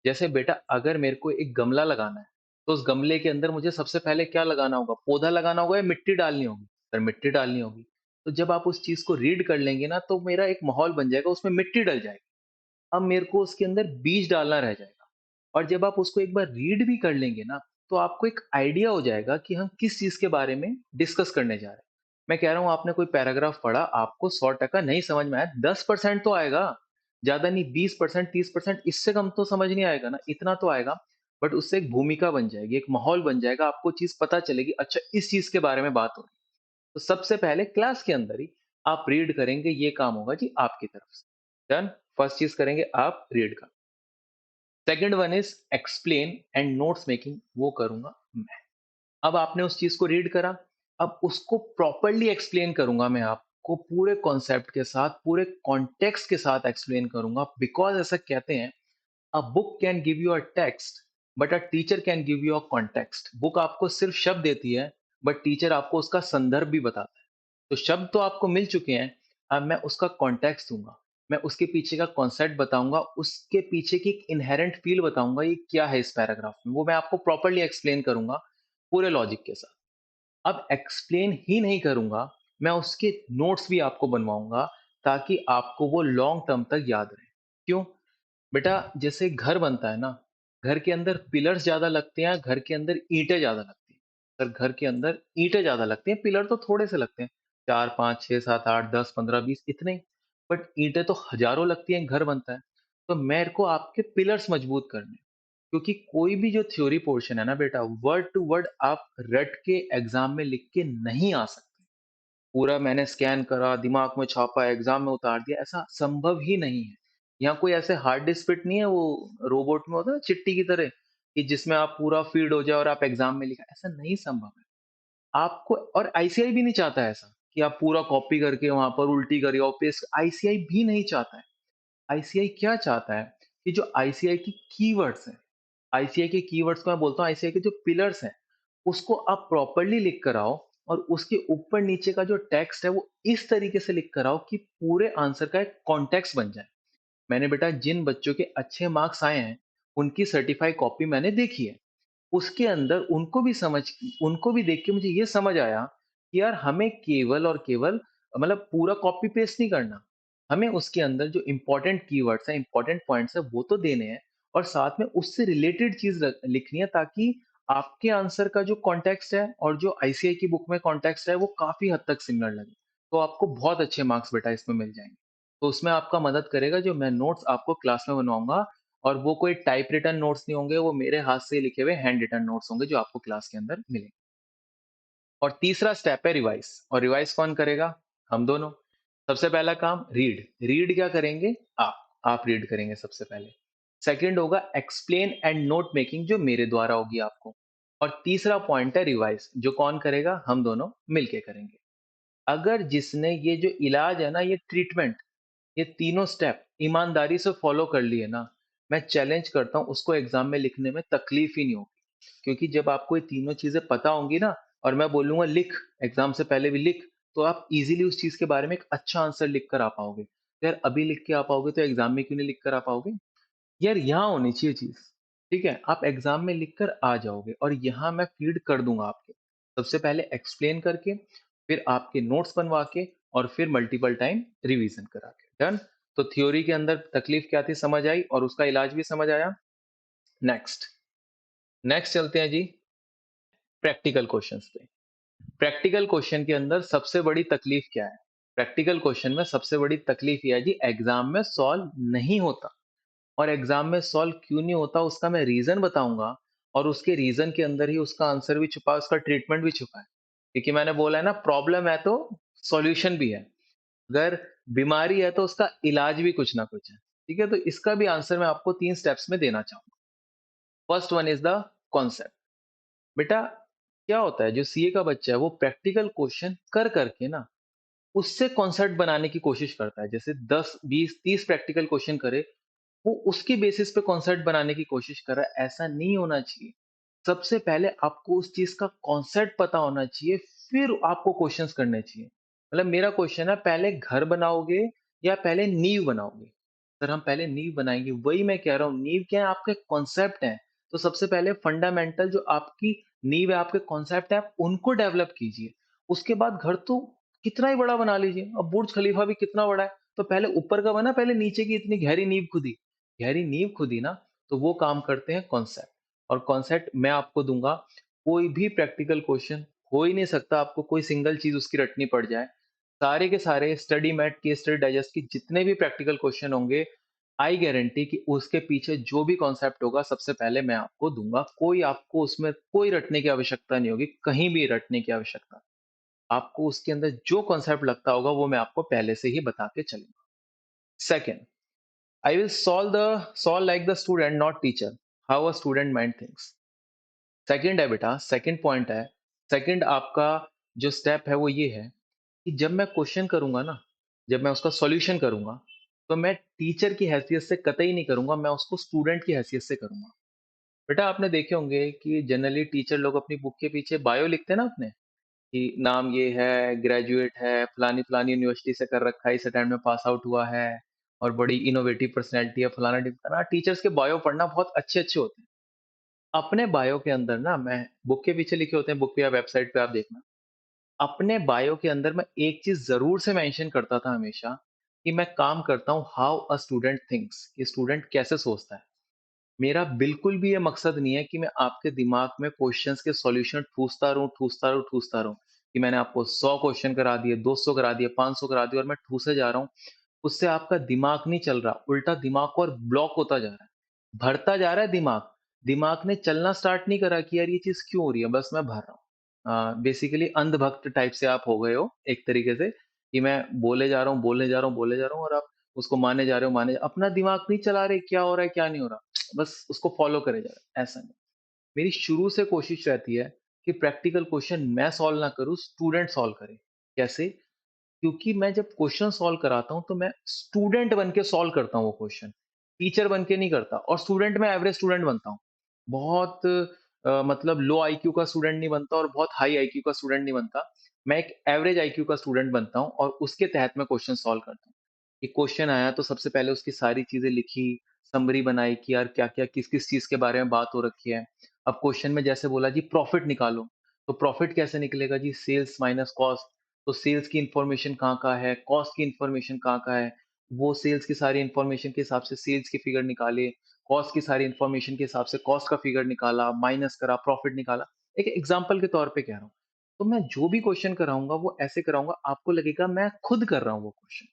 जैसे बेटा अगर मेरे को एक गमला लगाना है, तो उस गमले के अंदर मुझे सबसे पहले क्या लगाना होगा? पौधा लगाना होगा या मिट्टी डालनी होगी? सर मिट्टी डालनी होगी। तो जब आप उस चीज को रीड कर लेंगे ना, तो मेरा एक माहौल बन जाएगा, उसमें मिट्टी डल जाएगी। अब मेरे को उसके अंदर बीज डालना रह जाएगा। और जब आप उसको एक बार रीड भी कर लेंगे ना, तो आपको एक आइडिया हो जाएगा कि हम किस चीज़ के बारे में डिस्कस करने जा रहे हैं। मैं कह रहा हूँ आपने कोई पैराग्राफ पढ़ा, आपको 100% नहीं समझ में आया, 10% तो आएगा। ज़्यादा नहीं, 20%, 30%, इससे कम तो समझ नहीं आएगा ना, इतना तो आएगा। बट उससे एक भूमिका बन जाएगी, एक माहौल बन जाएगा, आपको चीज़ पता चलेगी, अच्छा इस चीज़ के बारे में बात हो रही है। तो सबसे पहले क्लास के अंदर ही आप रीड करेंगे, ये काम होगा जी आपकी तरफ से। डन? फर्स्ट चीज़ करेंगे आप रीड का। Second one is explain and notes making, वो करूंगा मैं। अब आपने उस चीज को रीड करा, अब उसको प्रॉपरली एक्सप्लेन करूंगा मैं आपको, पूरे कॉन्सेप्ट के साथ, पूरे कॉन्टेक्स्ट के साथ एक्सप्लेन करूंगा। बिकॉज ऐसा कहते हैं, a book can give you a text, but a teacher can give you a context. Book आपको सिर्फ शब्द देती है, बट टीचर आपको उसका संदर्भ भी बताता है। तो शब्द तो आपको मिल चुके हैं, अब मैं उसका कॉन्टेक्स्ट दूँगा। मैं उसके पीछे का कॉन्सेप्ट बताऊँगा, उसके पीछे की एक इन्हेरेंट फ़ील बताऊँगा, ये क्या है इस पैराग्राफ में, वो मैं आपको प्रॉपर्ली एक्सप्लेन करूँगा, पूरे लॉजिक के साथ। अब एक्सप्लेन ही नहीं करूँगा, मैं उसके नोट्स भी आपको बनवाऊँगा, ताकि आपको वो लॉन्ग टर्म तक याद रहे। क्यों? बेटा जैसे घर बनता है ना, घर के अंदर पिलर्स ज़्यादा लगते हैं, घर के अंदर ईंटें ज़्यादा लगती हैं। पर घर के अंदर ईंटें ज़्यादा लगती हैं, पिलर तो थोड़े से लगते हैं। 4, 5, 6, 7, 8, 10, 15, 20 इतने ही। बट ईंटें तो हज़ारों लगती हैं, घर बनता है। तो मेरे को आपके पिलर्स मजबूत करने हैं। क्योंकि कोई भी जो थ्योरी पोर्शन है ना बेटा, वर्ड टू वर्ड आप रट के एग्ज़ाम में लिख के नहीं आ सकते। पूरा मैंने स्कैन करा, दिमाग में छापा, एग्ज़ाम में उतार दिया, ऐसा संभव ही नहीं है। यहाँ कोई ऐसे हार्ड डिस्क फिट नहीं है, वो रोबोट में होता है चिट्टी की तरह, कि जिसमें आप पूरा फ़ीड हो जाए और आप एग्ज़ाम में लिखें, ऐसा नहीं संभव है। आपको और आईसीआई भी नहीं चाहता है ऐसा, कि आप पूरा कॉपी करके वहाँ पर उल्टी करिए और पेस्ट, आईसीआई भी नहीं चाहता है। आईसीआई क्या चाहता है, कि जो आईसीआई की कीवर्ड्स हैं, आईसीआई के कीवर्ड्स को मैं बोलता हूँ आईसीआई के जो पिलर्स हैं, उसको आप प्रॉपर्ली लिख कर आओ और उसके ऊपर नीचे का जो टेक्स्ट है वो इस तरीके से लिख कर आओ कि पूरे आंसर का एक कॉन्टेक्स्ट बन जाए। मैंने बेटा जिन बच्चों के अच्छे मार्क्स आए हैं, उनकी सर्टिफाइड कॉपी मैंने देखी है। उसके अंदर उनको भी देख के मुझे ये समझ आया कि यार हमें केवल और केवल मतलब पूरा कॉपी पेस्ट नहीं करना। हमें उसके अंदर जो इम्पोर्टेंट कीवर्ड्स हैं, इम्पोर्टेंट पॉइंट्स हैं, वो तो देने हैं और साथ में उससे रिलेटेड चीज़ लिखनी है, ताकि आपके आंसर का जो कॉन्टेक्स्ट है और जो आईसीआई की बुक में कॉन्टेक्स्ट है, वो काफ़ी हद तक सिमिलर लगे। तो आपको बहुत अच्छे मार्क्स बेटा इसमें मिल जाएँगे। तो उसमें आपका मदद करेगा जो मैं नोट्स आपको क्लास में बनवाऊँगा, और वो कोई टाइप रिटन नोट्स नहीं होंगे, वो मेरे हाथ से लिखे हुए हैंड रिटन नोट्स होंगे जो आपको क्लास के अंदर मिलेंगे। और तीसरा स्टेप है रिवाइज़, और रिवाइज़ कौन करेगा? हम दोनों। सबसे पहला काम रीड, रीड क्या करेंगे? आप रीड करेंगे सबसे पहले। सेकंड होगा एक्सप्लेन एंड नोट मेकिंग, जो मेरे द्वारा होगी आपको। और तीसरा पॉइंट है रिवाइज़, जो कौन करेगा? हम दोनों मिलके करेंगे। अगर जिसने ये जो इलाज है ना, ये ट्रीटमेंट, ये तीनों स्टेप ईमानदारी से फॉलो कर लिए ना, मैं चैलेंज करता हूँ उसको एग्जाम में लिखने में तकलीफ ही नहीं होगी। क्योंकि जब आपको ये तीनों चीजें पता होंगी ना, और मैं बोलूंगा लिख, एग्जाम से पहले भी लिख, तो आप इजीली उस चीज के बारे में एक अच्छा आंसर लिख कर आ पाओगे। तो यार अभी लिख के आ पाओगे तो एग्जाम में क्यों नहीं लिख कर आ पाओगे? यार यहाँ होनी चाहिए चीज। ठीक है, आप एग्जाम में लिख कर आ जाओगे और यहाँ मैं फीड कर दूंगा आपके। सबसे पहले एक्सप्लेन करके, फिर आपके नोट्स बनवा के, और फिर मल्टीपल टाइम रिवीजन करा के। डन। तो थ्योरी के अंदर तकलीफ क्या थी समझ आई, और उसका इलाज भी समझ आया। नेक्स्ट, नेक्स्ट चलते हैं जी प्रैक्टिकल क्वेश्चंस पे। प्रैक्टिकल क्वेश्चन के अंदर सबसे बड़ी तकलीफ क्या है? प्रैक्टिकल क्वेश्चन में सबसे बड़ी तकलीफ यह है जी, एग्जाम में सॉल्व नहीं होता। और एग्जाम में सॉल्व क्यों नहीं होता उसका मैं रीजन बताऊंगा, और उसके रीजन के अंदर ही उसका आंसर भी छुपा है, उसका ट्रीटमेंट भी छुपा है। क्योंकि मैंने बोला है ना, प्रॉब्लम है तो सॉल्यूशन भी है। अगर बीमारी है तो उसका इलाज भी कुछ ना कुछ है। ठीक है, तो इसका भी आंसर मैं आपको 3 स्टेप्स में देना चाहूंगा। First one is the concept. बेटा क्या होता है, जो सीए का बच्चा है वो प्रैक्टिकल क्वेश्चन कर करके ना, उससे कॉन्सेप्ट बनाने की कोशिश करता है। जैसे 10, 20, 30 प्रैक्टिकल क्वेश्चन करे, वो उसके बेसिस पे कॉन्सेप्ट बनाने की कोशिश कर रहा है, ऐसा नहीं होना चाहिए। सबसे पहले आपको उस चीज का कॉन्सेप्ट पता होना चाहिए, फिर आपको क्वेश्चंस करने चाहिए। मतलब मेरा क्वेश्चन है, पहले घर बनाओगे या पहले नींव बनाओगे? सर हम पहले नींव बनाएंगे, वही मैं कह रहा हूँ, नींव क्या है? आपके कॉन्सेप्ट है। तो सबसे पहले फंडामेंटल जो आपकी नींव है, आपके कॉन्सेप्ट है, आप उनको डेवलप कीजिए। उसके बाद घर तो कितना ही बड़ा बना लीजिए, अब बुर्ज खलीफा भी कितना बड़ा है, तो पहले ऊपर का बना, पहले नीचे की इतनी गहरी नींव खुदी। गहरी नींव खुदी ना, तो वो काम करते हैं कॉन्सेप्ट। और कॉन्सेप्ट मैं आपको दूंगा। कोई भी प्रैक्टिकल क्वेश्चन हो ही नहीं सकता आपको कोई सिंगल चीज उसकी रटनी पड़ जाए। सारे के सारे study mat case study digest की जितने भी प्रैक्टिकल क्वेश्चन होंगे, आई गारंटी कि उसके पीछे जो भी कॉन्सेप्ट होगा सबसे पहले मैं आपको दूंगा। कोई आपको उसमें कोई रटने की आवश्यकता नहीं होगी, कहीं भी रटने की आवश्यकता। आपको उसके अंदर जो कॉन्सेप्ट लगता होगा वो मैं आपको पहले से ही बता के चलूंगा। Second, I will solve like the student, not teacher. How a student mind thinks. Second है बेटा, सेकंड पॉइंट है। सेकंड आपका जो स्टेप है वो ये है कि जब मैं क्वेश्चन करूंगा ना, जब मैं उसका सॉल्यूशन करूंगा, तो मैं टीचर की हैसियत से कतई नहीं करूंगा, मैं उसको स्टूडेंट की हैसियत से करूंगा। बेटा आपने देखे होंगे कि जनरली टीचर लोग अपनी बुक के पीछे बायो लिखते हैं ना अपने, कि नाम ये है, ग्रेजुएट है, फलानी-फलानी यूनिवर्सिटी से कर रखा है, इस अटेम्प्ट में पास आउट हुआ है और बड़ी इनोवेटिव पर्सनैलिटी है, फलाना-ढिमकाना। टीचर्स के बायो पढ़ना बहुत अच्छे-अच्छे होते हैं। अपने बायो के अंदर ना मैं बुक के पीछे लिखे होते हैं, बुक पे या वेबसाइट पे आप देखना। अपने बायो के अंदर मैं एक चीज़ ज़रूर से मेंशन करता था हमेशा कि मैं काम करता हूँ हाउ अ स्टूडेंट थिंक्स, कि स्टूडेंट कैसे सोचता है। मेरा बिल्कुल भी ये मकसद नहीं है कि मैं आपके दिमाग में क्वेश्चंस के सॉल्यूशन ठूसता रहूं, ठूसता रहूं, ठूसता रहूं, कि मैंने आपको 100 क्वेश्चन करा दिए, 200 करा दिए, 500 करा दिए और मैं ठूसे जा रहा हूं। उससे आपका दिमाग नहीं चल रहा, उल्टा दिमाग और ब्लॉक होता जा रहा है, भरता जा रहा है दिमाग। दिमाग ने चलना स्टार्ट नहीं करा कि यार ये चीज क्यों हो रही है, बस मैं भर रहा हूँ। बेसिकली अंधभक्त टाइप से आप हो गए हो एक तरीके से, कि मैं बोले जा रहा हूँ, बोले जा रहा हूँ, बोले जा रहा हूँ और आप उसको माने जा रहे हो, अपना दिमाग नहीं चला रहे, क्या हो रहा है क्या नहीं हो रहा, बस उसको फॉलो करे जा रहे हैं। ऐसा नहीं। मेरी शुरू से कोशिश रहती है कि प्रैक्टिकल क्वेश्चन मैं सॉल्व ना करूं, स्टूडेंट सॉल्व करे। कैसे? क्योंकि मैं जब क्वेश्चन सॉल्व कराता हूँ तो मैं स्टूडेंट बन के सॉल्व करता हूँ वो क्वेश्चन, टीचर बन के नहीं करता। और स्टूडेंट में एवरेज स्टूडेंट बनता हूँ, बहुत मतलब लो आईक्यू का स्टूडेंट नहीं बनता और बहुत हाई आईक्यू का स्टूडेंट नहीं बनता। मैं एक एवरेज आईक्यू का स्टूडेंट बनता हूँ और उसके तहत मैं क्वेश्चन सॉल्व करता हूँ। कि क्वेश्चन आया तो सबसे पहले उसकी सारी चीजें लिखी, समरी बनाई कि यार क्या क्या किस किस चीज के बारे में बात हो रखी है। अब क्वेश्चन में जैसे बोला जी प्रॉफिट निकालो, तो प्रॉफिट कैसे निकलेगा जी, सेल्स माइनस कॉस्ट। तो सेल्स की इन्फॉर्मेशन कहाँ है, कॉस्ट की इन्फॉर्मेशन कहाँ है, वो सेल्स की सारी इन्फॉर्मेशन के हिसाब से सेल्स की फिगर निकाले, कॉस्ट की सारी इन्फॉर्मेशन के हिसाब से कॉस्ट का फिगर निकाला, माइनस करा, प्रॉफिट निकाला। एक एग्जाम्पल के तौर पे कह रहा हूँ। तो मैं जो भी क्वेश्चन कराऊंगा वो ऐसे कराऊंगा, आपको लगेगा मैं खुद कर रहा हूँ वो क्वेश्चन।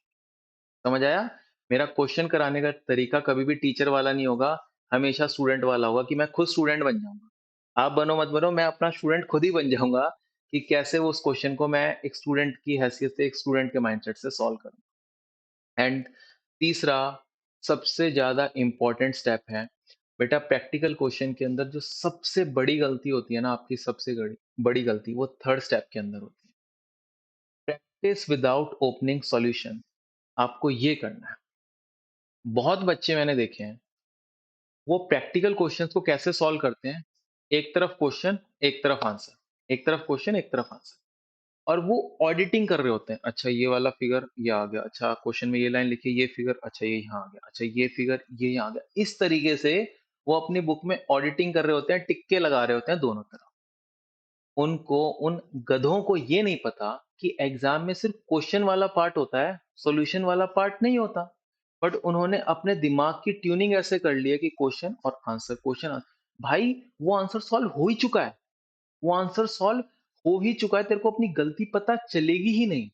समझ आया? मेरा क्वेश्चन कराने का तरीका कभी भी टीचर वाला नहीं होगा, हमेशा स्टूडेंट वाला होगा, कि मैं खुद स्टूडेंट बन जाऊँगा। आप बनो मत बनो, मैं अपना स्टूडेंट खुद ही बन जाऊँगा कि कैसे वो उस क्वेश्चन को मैं एक स्टूडेंट की हैसियत से, एक स्टूडेंट के माइंडसेट से सॉल्व करूँ। एंड तीसरा सबसे ज़्यादा इम्पोर्टेंट स्टेप है, बेटा प्रैक्टिकल क्वेश्चन के अंदर जो सबसे बड़ी गलती होती है ना आपकी, सबसे बड़ी बड़ी गलती वो थर्ड स्टेप के अंदर होती है। Practice without opening solution. आपको ये करना है। बहुत बच्चे मैंने देखे हैं, वो प्रैक्टिकल क्वेश्चंस को कैसे सॉल्व करते हैं, एक तरफ क्वेश्चन, एक तरफ आंसर, एक तरफ क्वेश्चन, एक तरफ आंसर, और वो ऑडिटिंग कर रहे होते हैं। अच्छा ये वाला फिगर ये आ गया, अच्छा क्वेश्चन में ये लाइन लिखी, ये फिगर, अच्छा ये यहाँ आ गया, अच्छा ये फिगर ये यहाँ आ गया। इस तरीके से वो अपनी बुक में ऑडिटिंग कर रहे होते हैं, टिक्के लगा रहे होते हैं दोनों तरफ। उनको, उन गधों को ये नहीं पता कि एग्जाम में सिर्फ क्वेश्चन वाला पार्ट होता है, सॉल्यूशन वाला पार्ट नहीं होता। बट उन्होंने अपने दिमाग की ट्यूनिंग ऐसे कर ली है कि क्वेश्चन और आंसर, क्वेश्चन आंसर। भाई वो आंसर सॉल्व हो ही चुका है, वो आंसर सॉल्व हो ही चुका है, तेरे को अपनी गलती पता चलेगी ही नहीं।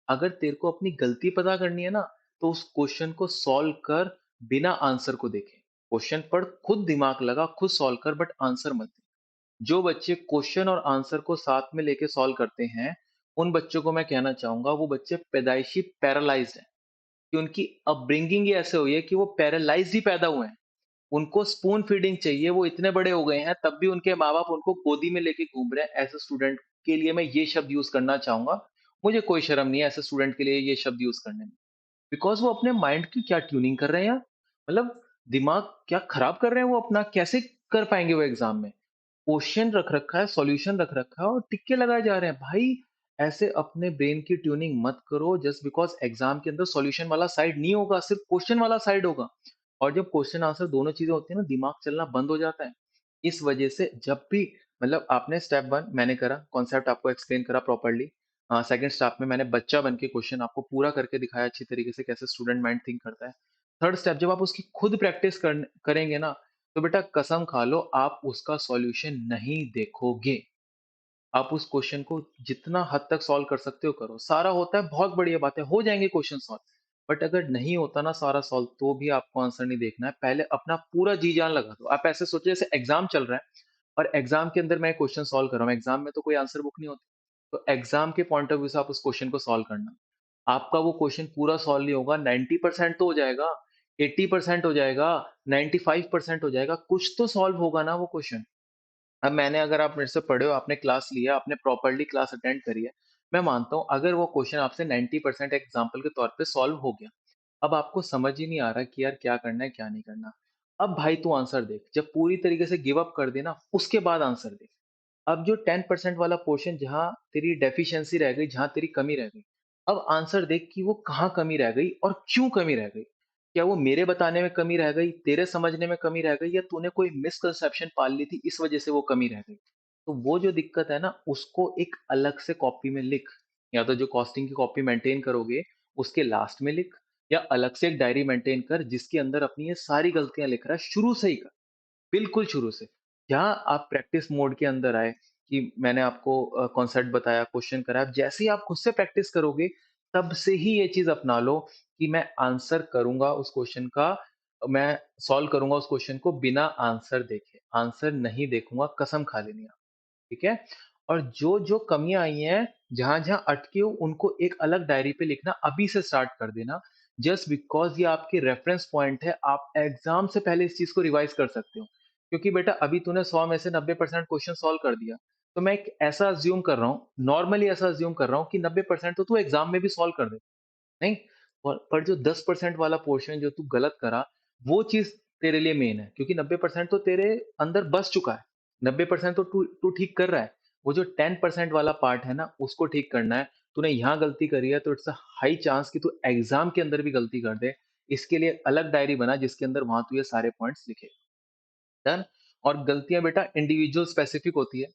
अगर तेरे को अपनी गलती पता करनी है ना, तो उस क्वेश्चन को सॉल्व कर बिना आंसर को देखे। क्वेश्चन पढ़, खुद दिमाग लगा, खुद सॉल्व कर, बट आंसर मत दे। जो बच्चे क्वेश्चन और आंसर को साथ में लेके सॉल्व करते हैं, उन बच्चों को मैं कहना चाहूंगा वो बच्चे पैदाइशी पैरालाइज्ड हैं, कि उनकी अपब्रिंगिंग ही ऐसे हुई है कि वो पैरालाइज्ड ही पैदा हुए हैं। उनको स्पून फीडिंग चाहिए, वो इतने बड़े हो गए हैं तब भी उनके माँ-बाप उनको गोदी में लेके घूम रहे हैं। ऐसे स्टूडेंट के लिए मैं ये शब्द यूज़ करना चाहूँगा। मुझे कोई शर्म नहीं है ऐसे स्टूडेंट के लिए ये शब्द यूज़ करने में। बिकॉज़ वो अपने माइंड की क्या ट्यूनिंग कर रहे हैं यार। मतलब दिमाग क्या खराब कर रहे हैं वो अपना, कैसे कर पाएँगे वो एग्ज़ाम में? क्वेश्चन रख रखा है, सॉल्यूशन रख रखा है और टिक्के लगाए जा रहे हैं। भाई ऐसे अपने ब्रेन की ट्यूनिंग मत करो जस्ट बिकॉज़ एग्ज़ाम के अंदर सॉल्यूशन वाला साइड नहीं होगा, सिर्फ क्वेश्चन वाला साइड होगा। और जब क्वेश्चन आंसर दोनों चीज़ें होती हैं ना, दिमाग चलना बंद हो जाता है। इस वजह से जब भी, मतलब आपने स्टेप 1 मैंने करा, कॉन्सेप्ट आपको एक्सप्लेन करा प्रॉपर्ली। सेकंड स्टेप में मैंने बच्चा बन के क्वेश्चन आपको पूरा करके दिखाया अच्छी तरीके से, कैसे स्टूडेंट माइंड थिंक करता है। थर्ड स्टेप जब आप उसकी खुद प्रैक्टिस करेंगे ना, तो बेटा कसम खा लो आप उसका सॉल्यूशन नहीं देखोगे। आप उस क्वेश्चन को जितना हद तक सॉल्व कर सकते हो करो। सारा होता है बहुत बढ़िया बात है, हो जाएँगे क्वेश्चन सॉल्व। बट अगर नहीं होता ना सारा सॉल्व, तो भी आपको आंसर नहीं देखना है। पहले अपना पूरा जी-जान लगा दो। आप ऐसे सोचिए जैसे एग्ज़ाम चल रहा है और एग्ज़ाम के अंदर मैं क्वेश्चन सॉल्व कर रहा हूँ। एग्ज़ाम में तो कोई आंसर बुक नहीं होती। तो एग्ज़ाम के पॉइंट ऑफ व्यू से आप उस क्वेश्चन को सॉल्व करना। आपका वो क्वेश्चन पूरा सॉल्व नहीं होगा, 90% तो हो जाएगा, 80% हो जाएगा, 95% हो जाएगा, कुछ तो सॉल्व होगा ना वो क्वेश्चन। अब मैंने, अगर आप मेरे से पढ़े हो, आपने क्लास लिया, आपने प्रॉपर्ली क्लास अटेंड करी है, मैं मानता हूँ अगर वो क्वेश्चन आपसे 90% एग्जाम्पल के तौर पे सॉल्व हो गया, अब आपको समझ ही नहीं आ रहा कि यार क्या करना है, क्या नहीं करना। अब भाई तू आंसर देख, जब पूरी तरीके से गिव अप कर देना, उसके बाद आंसर देख। अब जो 10% वाला पोर्शन जहाँ तेरी डेफिशिएंसी रह गई, जहाँ तेरी कमी रह गई, अब आंसर देख कि वो कहाँ कमी रह गई और क्यों कमी रह गई। क्या वो मेरे बताने में कमी रह गई, तेरे समझने में कमी रह गई, या तूने कोई मिसकंसेप्शन पाल ली थी इस वजह से वो कमी रह गई। तो वो जो दिक्कत है ना, उसको एक अलग से कॉपी में लिख, या तो जो कॉस्टिंग की कॉपी मेंटेन करोगे उसके लास्ट में लिख, या अलग से एक डायरी मेंटेन कर जिसके अंदर अपनी ये सारी गलतियां लिख रहा है, शुरू से ही कर, बिल्कुल शुरू से। जहाँ आप प्रैक्टिस मोड के अंदर आए कि मैंने आपको कॉन्सेप्ट बताया, क्वेश्चन कराया, अब जैसे ही आप खुद से प्रैक्टिस करोगे, तब से ही ये चीज़ अपना लो कि मैं आंसर करूँगा उस क्वेश्चन का, मैं सॉल्व करूँगा उस क्वेश्चन को बिना आंसर देखे। आंसर नहीं देखूँगा, कसम खा लेनी आप। ठीक है? और जो-जो कमियाँ आई हैं, जहाँ-जहाँ अटके हो उनको एक अलग डायरी पे लिखना अभी से स्टार्ट कर देना। जस्ट बिकॉज़ ये आपके रेफरेंस पॉइंट है, आप एग्ज़ाम से पहले इस चीज़ को रिवाइज़ कर सकते हो। क्योंकि बेटा अभी तूने 100 में से 90% क्वेश्चन सॉल्व कर दिया। तो मैं एक ऐसा अज़्यूम कर रहा हूँ, नॉर्मली ऐसा अज़्यूम कर रहा हूँ कि 90% तो तू एग्ज़ाम में भी सॉल्व कर देगा। नहीं, पर जो 10% वाला पोर्शन जो तू गलत करा, वो चीज़ तेरे लिए मेन है, क्योंकि 90% तो तेरे अंदर बस चुका है। 90% तो तू तू ठीक कर रहा है। वो जो 10% वाला पार्ट है ना, उसको ठीक करना है। तूने यहाँ गलती करी है, तो इट्स अ हाई चांस कि तू एग्ज़ाम के अंदर भी गलती कर दे। इसके लिए अलग डायरी बना जिसके अंदर वहाँ तू ये सारे पॉइंट्स लिखे। डन। और गलतियां बेटा इंडिविजुअल स्पेसिफिक होती है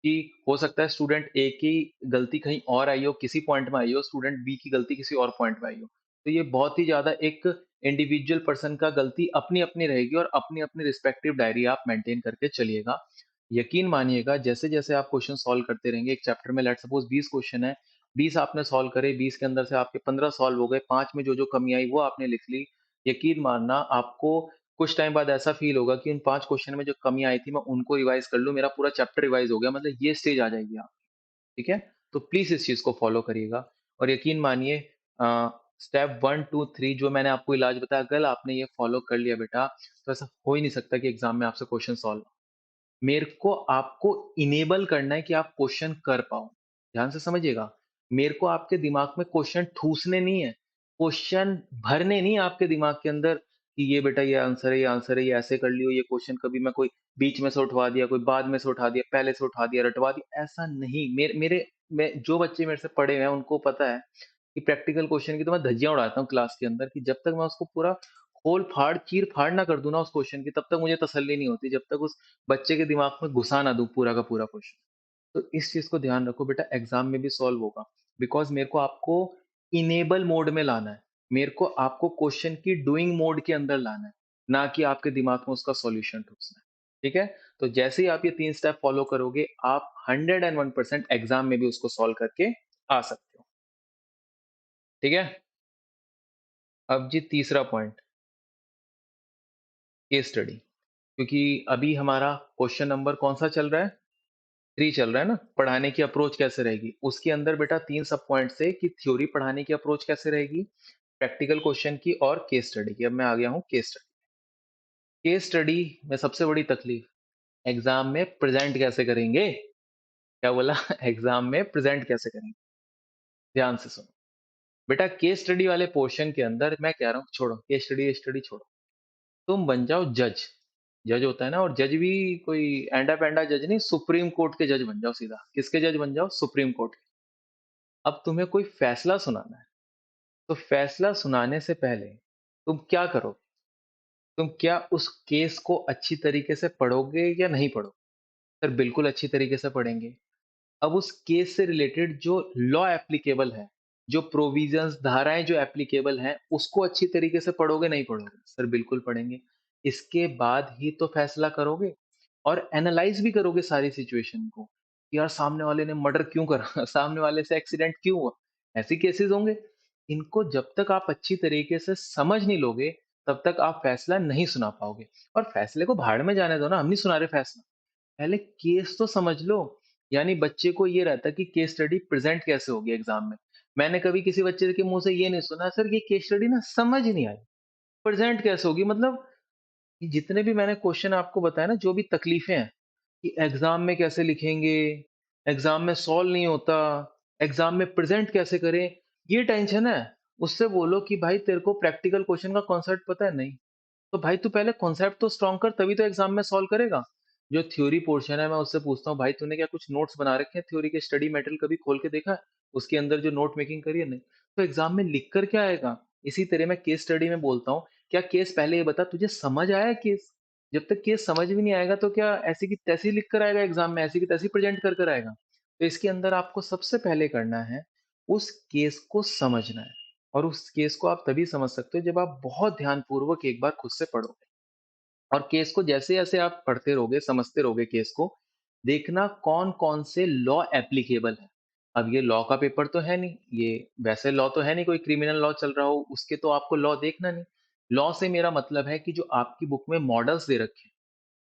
कि हो सकता है स्टूडेंट ए की गलती कहीं और आई हो, किसी पॉइंट में आई हो, स्टूडेंट बी की गलती किसी और पॉइंट में आई हो। तो ये बहुत ही ज्यादा एक इंडिविजुअल पर्सन का गलती अपनी अपनी रहेगी, और अपनी अपनी रिस्पेक्टिव डायरी आप मेंटेन करके चलिएगा। यकीन मानिएगा, जैसे जैसे आप क्वेश्चन सॉल्व करते रहेंगे, एक चैप्टर में लेट सपोज 20 क्वेश्चन है, 20 आपने सॉल्व करे, 20 के अंदर से आपके 15 सॉल्व हो गए, 5 में जो जो कमी आई वो आपने लिख ली। यकीन मानना, आपको कुछ टाइम बाद ऐसा फ़ील होगा कि इन 5 क्वेश्चन में जो कमी आई थी मैं उनको रिवाइज़ कर लूँ, मेरा पूरा चैप्टर रिवाइज़ हो गया, मतलब ये स्टेज आ जाएगी आप, ठीक है? तो प्लीज़ इस चीज़ को फ़ॉलो करिएगा, और यकीन मानिए स्टेप 1, 2, 3 जो मैंने आपको इलाज बताया, अगर आपने ये फ़ॉलो कर लिया बेटा, तो ऐसा हो ही नहीं सकता कि एग्ज़ाम में आपसे क्वेश्चन सॉल्व, मेरे को आपको इनेबल करना है कि आप क्वेश्चन कर पाओ। ध्यान से समझिएगा। मेरे को आपके दिमाग में क्वेश्चन ठूसने नहीं है, क्वेश्चन भरने नहीं है आपके दिमाग के अंदर कि ये बेटा ये आंसर है, ये आंसर है, ये ऐसे कर लियो, ये क्वेश्चन कभी मैं कोई बीच में से उठवा दिया, कोई बाद में से उठा दिया, पहले से उठा दिया, रटवा दिया, ऐसा नहीं। मेरे मेरे मैं जो बच्चे मेरे से पढ़े हुए हैं उनको पता है कि प्रैक्टिकल क्वेश्चन की तो मैं धज्जियाँ उड़ाता हूँ क्लास के अंदर, कि जब तक मैं उसको पूरा खोल-फाड़, चीर-फाड़ ना कर दूँ ना उस क्वेश्चन की, तब तक मुझे तसल्ली नहीं होती, जब तक उस बच्चे के दिमाग में घुसा ना दूँ पूरा का पूरा क्वेश्चन। तो इस चीज़ को ध्यान रखो बेटा, एग्ज़ाम में भी सॉल्व होगा। बिकॉज़ मेरे को आपको इनेबल मोड में लाना है। मेरे को आपको क्वेश्चन की डूइंग मोड के अंदर लाना है, ना कि आपके दिमाग में उसका सॉल्यूशन ठूसना है। ठीक है? तो जैसे ही आप ये 3 स्टेप फॉलो करोगे, आप 101% एग्ज़ाम में भी उसको सॉल्व करके आ सकते हो। ठीक है? अब जी तीसरा पॉइंट, केस स्टडी। क्योंकि अभी हमारा क्वेश्चन नंबर कौन-सा चल रहा है? 3 चल रहा है ना, पढ़ाने की अप्रोच कैसे रहेगी? उसके अंदर बेटा 3 सब पॉइंट्स है कि थ्योरी पढ़ाने की अप्रोच कैसे रहेगी, प्रैक्टिकल क्वेश्चन की, और केस स्टडी की। अब मैं आ गया हूँ केस स्टडी। केस स्टडी में सबसे बड़ी तकलीफ, एग्ज़ाम में प्रेज़ेंट कैसे करेंगे? क्या बोला? एग्ज़ाम में प्रेज़ेंट कैसे करेंगे? ध्यान से सुनो। बेटा केस स्टडी वाले पोर्शन के अंदर मैं कह रहा हूँ, छोड़ो केस स्टडी स्टडी छोड़ो। तुम बन जाओ जज। जज होता है ना, और जज भी कोई एंडा-पैंडा जज नहीं, सुप्रीम कोर्ट के जज बन जाओ सीधा। किसके जज बन जाओ? सुप्रीम कोर्ट के। अब तुम्हें कोई फैसला सुनाना है, तो फैसला सुनाने से पहले तुम क्या करोगे? तुम क्या उस केस को अच्छी तरीके से पढ़ोगे या नहीं पढ़ोगे? सर बिल्कुल अच्छी तरीके से पढ़ेंगे। अब उस केस से रिलेटेड जो लॉ एप्लीकेबल है, जो प्रोविजंस, धाराएँ जो एप्लीकेबल हैं, उसको अच्छी तरीके से पढ़ोगे, नहीं पढ़ोगे? सर बिल्कुल पढ़ेंगे। इसके बाद ही तो फैसला करोगे, और एनालाइज़ भी करोगे सारी सिचुएशन को, कि यार सामने वाले ने मर्डर क्यों करा? सामने वाले से एक्सीडेंट क्यों हुआ? ऐसे केसेज़ होंगे। इनको जब तक आप अच्छी तरीके से समझ नहीं लोगे, तब तक आप फैसला नहीं सुना पाओगे। और फैसले को भाड़ में जाने दो ना, हम नहीं सुना रहे फैसला। पहले केस तो समझ लो। यानी बच्चे को ये रहता है कि केस स्टडी प्रेजेंट कैसे होगी एग्जाम में। मैंने कभी किसी बच्चे के मुंह से ये नहीं सुना, सर ये केस स्टडी ना समझ ही नहीं आई, प्रेजेंट कैसे होगी, मतलब ये जितने भी मैंने क्वेश्चन आपको बताया ना, जो भी तकलीफें हैं कि एग्जाम में कैसे लिखेंगे, एग्जाम में सॉल्व नहीं होता, एग्जाम में प्रेजेंट कैसे करें, ये टेंशन है। उससे बोलो कि भाई तेरे को प्रैक्टिकल क्वेश्चन का कॉन्सेप्ट पता है? नहीं। तो भाई तू पहले कॉन्सेप्ट तो स्ट्रॉन्ग कर, तभी तो एग्जाम में सॉल्व करेगा। जो थ्योरी पोर्शन है मैं उससे पूछता हूँ भाई तूने क्या कुछ नोट्स बना रखे हैं थ्योरी के स्टडी मटेरियल कभी खोल के देखा है? उसके अंदर जो नोट मेकिंग करी है नहीं। तो एग्जाम में लिख कर क्या आएगा? इसी तरह मैं केस स्टडी में बोलता हूँ, क्या केस पहले ये बता तुझे समझ आया केस? जब तक केस समझ भी नहीं आएगा तो क्या ऐसी की तैसी लिख कर आएगा एग्जाम में, ऐसी की तैसी प्रेजेंट कर कर आएगा? तो इसके अंदर आपको सबसे पहले करना है, उस केस को समझना है। और उस केस को आप तभी समझ सकते हो जब आप बहुत ध्यानपूर्वक एक बार खुद से पढ़ोगे। और केस को जैसे-जैसे आप पढ़ते रहोगे, समझते रहोगे केस को, देखना कौन-कौन से लॉ एप्लीकेबल हैं। अब ये लॉ का पेपर तो है नहीं, ये वैसे लॉ तो है नहीं कोई क्रिमिनल लॉ चल रहा हो, उसके तो आपको लॉ देखना नहीं। लॉ से मेरा मतलब है कि जो आपकी बुक में मॉडल्स दे रखे हैं,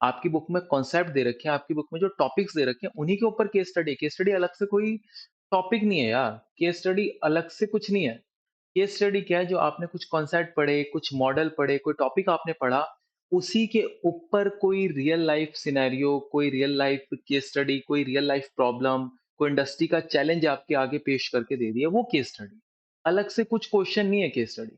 आपकी बुक में कॉन्सेप्ट दे रखे हैं, आपकी बुक में जो टॉपिक्स दे रखे हैं, उन्हीं के ऊपर केस स्टडी अलग से कोई टॉपिक नहीं है यार, केस स्टडी अलग से कुछ नहीं है। केस स्टडी क्या है जो आपने कुछ कॉन्सेप्ट पढ़े, कुछ मॉडल पढ़े, कोई टॉपिक आपने पढ़ा, उसी के ऊपर कोई रियल लाइफ सिनेरियो, कोई रियल लाइफ केस स्टडी, कोई रियल लाइफ प्रॉब्लम, कोई इंडस्ट्री का चैलेंज आपके आगे पेश करके दे दिया, वो केस स्टडी। अलग से कुछ क्वेश्चन नहीं है केस स्टडी।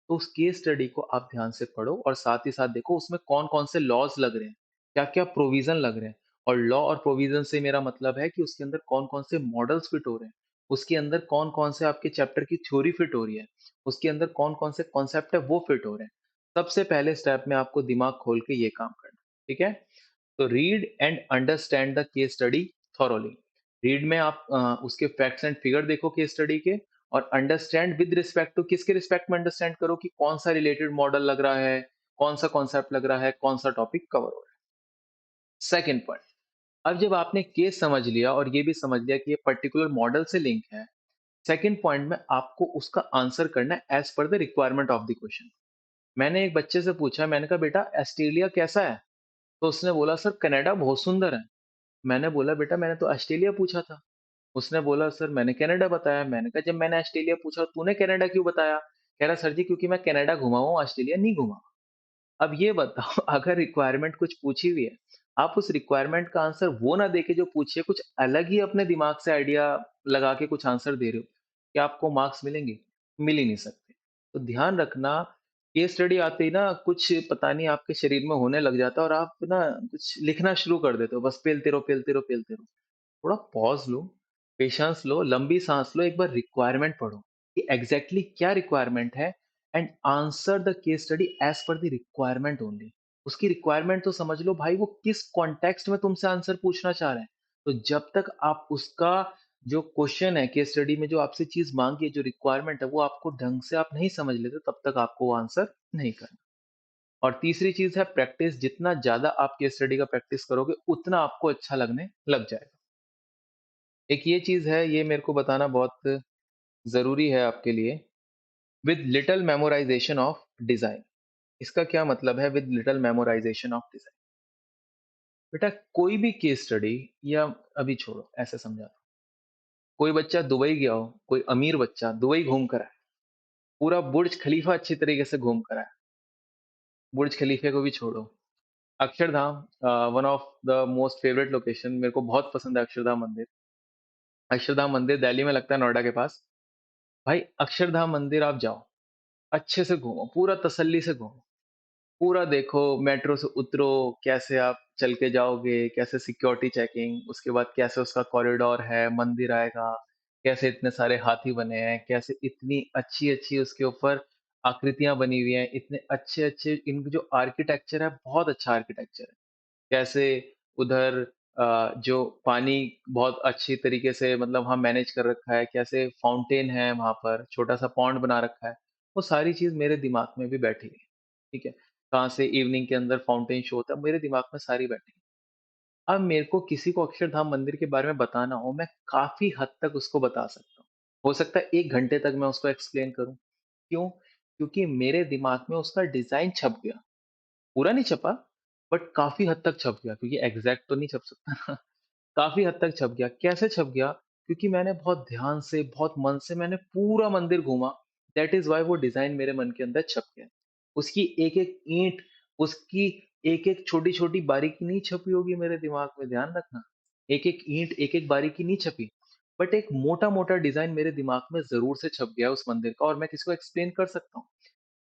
तो उस केस स्टडी को आप ध्यान से पढ़ो और साथ ही साथ देखो उसमें कौन-कौन से लॉज़ लग रहे हैं, क्या-क्या प्रोविज़न लग रहे हैं। और लॉ और प्रोविज़न से मेरा मतलब है कि उसके अंदर कौन-कौन से मॉडल्स फिट हो रहे हैं, उसके अंदर कौन-कौन से आपके चैप्टर की थ्योरी फिट हो रही है, उसके अंदर कौन-कौन से कॉन्सेप्ट है वो फिट हो रहे हैं। सबसे पहले स्टेप में आपको दिमाग खोल के ये काम करना है, ठीक है? तो read and understand the case study thoroughly. Read में आप उसके फैक्ट्स एंड फिगर देखो केस स्टडी के, और अंडरस्टैंड विद रिस्पेक्ट टू किसके रिस्पेक्ट में अंडरस्टैंड करो कि कौन सा रिलेटेड मॉडल लग रहा है, कौन सा कॉन्सेप्ट लग रहा है, कौन सा टॉपिक कवर हो रहा है। सेकंड पॉइंट, अब जब आपने केस समझ लिया और ये भी समझ लिया कि ये पर्टिकुलर मॉडल से लिंक है, सेकंड पॉइंट में आपको उसका आंसर करना है as per the requirement of the question. मैंने एक बच्चे से पूछा, मैंने कहा बेटा ऑस्ट्रेलिया कैसा है? तो उसने बोला सर कनाडा बहुत सुंदर है। मैंने बोला बेटा मैंने तो ऑस्ट्रेलिया पूछा था। उसने बोला सर मैंने कनाडा बताया। मैंने कहा जब मैंने ऑस्ट्रेलिया पूछा तूने कनाडा क्यों बताया? कह रहा सर जी क्योंकि मैं कनाडा घुमा हूँ, ऑस्ट्रेलिया नहीं घुमा। अब ये बताओ अगर रिक्वायरमेंट कुछ पूछी हुई है, आप उस रिक्वायरमेंट का आंसर वो ना देके जो पूछिए कुछ अलग ही अपने दिमाग से आइडिया लगा के कुछ आंसर दे रहे हो, क्या आपको मार्क्स मिलेंगे? मिल ही नहीं सकते। तो ध्यान रखना, केस स्टडी आते ही ना कुछ पता नहीं आपके शरीर में होने लग जाता है और आप ना कुछ लिखना शुरू कर देते हो, बस पेलते रहो, पेलते रहो, पेलते रहो। थोड़ा पॉज़ लो, पेशेंस लो, लंबी साँस लो, एक बार रिक्वायरमेंट पढ़ो कि एग्ज़ैक्टली क्या रिक्वायरमेंट है, and answer the case study as per the requirement only. उसकी रिक्वायरमेंट तो समझ लो भाई वो किस कॉन्टेक्स्ट में तुमसे आंसर पूछना चाह रहे हैं। तो जब तक आप उसका जो क्वेश्चन है केस स्टडी में जो आपसे चीज़ माँगी है, जो रिक्वायरमेंट है, वो आपको ढंग से आप नहीं समझ लेते, तब तक आपको वो आंसर नहीं करना। और तीसरी चीज़ है प्रैक्टिस, जितना ज़्यादा आप केस स्टडी का प्रैक्टिस करोगे, उतना आपको अच्छा लगने लग जाएगा। एक ये चीज़ है, ये मेरे को बताना बहुत ज़रूरी है आपके लिए, with little memorisation of design. इसका क्या मतलब है with little memorisation of design? बेटा कोई भी केस स्टडी, या अभी छोड़ो, ऐसे समझाता हूँ। कोई बच्चा दुबई गया हो, कोई अमीर बच्चा दुबई घूम कर आए, पूरा बुर्ज खलीफा अच्छी तरीके से घूम कर आया। बुर्ज खलीफे को भी छोड़ो, Akshardham, one of the most favourite location, मेरे को बहुत पसंद है अक्षरधाम मंदिर। अक्षरधाम मंदिर दिल्ली में लगता है नोएडा के पास। भाई अक्षरधाम मंदिर आप जाओ, अच्छे से घूमो, पूरा तसल्ली से घूमो। पूरा देखो, मेट्रो से उतरो, कैसे आप चल के जाओगे, कैसे सिक्योरिटी चेकिंग, उसके बाद कैसे उसका कॉरिडोर है, मंदिर आएगा, कैसे इतने सारे हाथी बने हैं, कैसे इतनी अच्छी-अच्छी उसके ऊपर आकृतियाँ बनी हुई हैं, इतने अच्छे-अच्छे इनकी जो आर्किटेक्चर है, बहुत अच्छा आर्किटेक्चर है। कैसे उधर जो पानी बहुत अच्छी तरीके से मतलब वहाँ मैनेज कर रखा है, कैसे फाउंटेन है वहाँ पर, छोटा-सा पॉन्ड बना रखा है, वो सारी चीज़ मेरे दिमाग में भी बैठी है, ठीक है? कहाँ से इवनिंग के अंदर फाउंटेन शो होता है, मेरे दिमाग में सारी बैठी है। अब मेरे को किसी को अक्षरधाम मंदिर के बारे में बताना हो, मैं काफ़ी हद तक उसको बता सकता हूँ। हो सकता है 1 घंटे तक मैं उसको एक्सप्लेन करूँ, क्यों? क्योंकि मेरे दिमाग में उसका डिज़ाइन छप गया। पूरा नहीं छपा, बट काफ़ी हद तक छप गया, क्योंकि एग्ज़ैक्ट तो नहीं छप सकता ना। काफ़ी हद तक छप गया। कैसे छप गया? क्योंकि मैंने बहुत ध्यान से, बहुत मन से मैंने पूरा मंदिर घूमा। दैट इज़ व्हाई वो डिज़ाइन मेरे मन के अंदर छप गया। उसकी एक-एक ईंट, उसकी एक-एक छोटी-छोटी बारीकी नहीं छपी होगी मेरे दिमाग में, ध्यान रखना। एक-एक ईंट, एक-एक बारीकी नहीं छपी, बट एक मोटा-मोटा डिज़ाइन मेरे दिमाग में ज़रूर से छप गया उस मंदिर का, और मैं किसी को एक्सप्लेन कर सकता हूँ।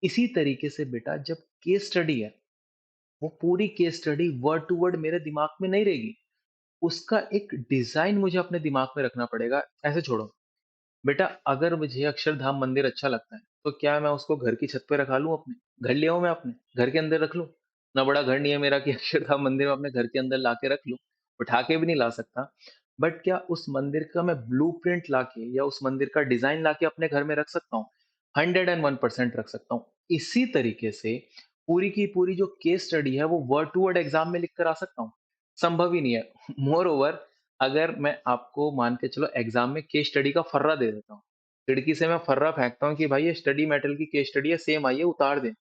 इसी तरीके से बेटा जब केस स्टडी है, वो पूरी case study word to word मेरे दिमाग में नहीं रहेगी। उसका एक डिज़ाइन मुझे अपने दिमाग में रखना पड़ेगा। ऐसे छोड़ो, बेटा अगर मुझे अक्षरधाम मंदिर अच्छा लगता है, तो क्या मैं उसको घर की छत पे रखा लूँ अपने? घर ले आऊँ मैं अपने, घर के अंदर रख लूँ? इतना बड़ा घर नहीं है मेरा कि अक्षरधाम मंदिर मैं अपने घर के अंदर लाके रख लूँ, उठा के भी नहीं ला सकता। बट क्या उस मंदिर का मैं ब्लूप्रिंट लाके या उस मंदिर का डिज़ाइन लाके अपने घर में रख सकता हूँ? 101% रख सकता हूँ। इसी तरीके से पूरी की पूरी जो केस स्टडी है, वो वर्ड टू वर्ड एग्ज़ाम में लिख कर आ सकता हूँ? संभव ही नहीं है। मोreओवर अगर मैं आपको मान के चलो एग्जाम में केस स्टडी का फर्रा दे देता हूँ, खिड़की से मैं फर्रा फेंकता हूँ कि भाई ये स्टडी मटेरियल की केस स्टडी है, सेम आई है, उतार दे।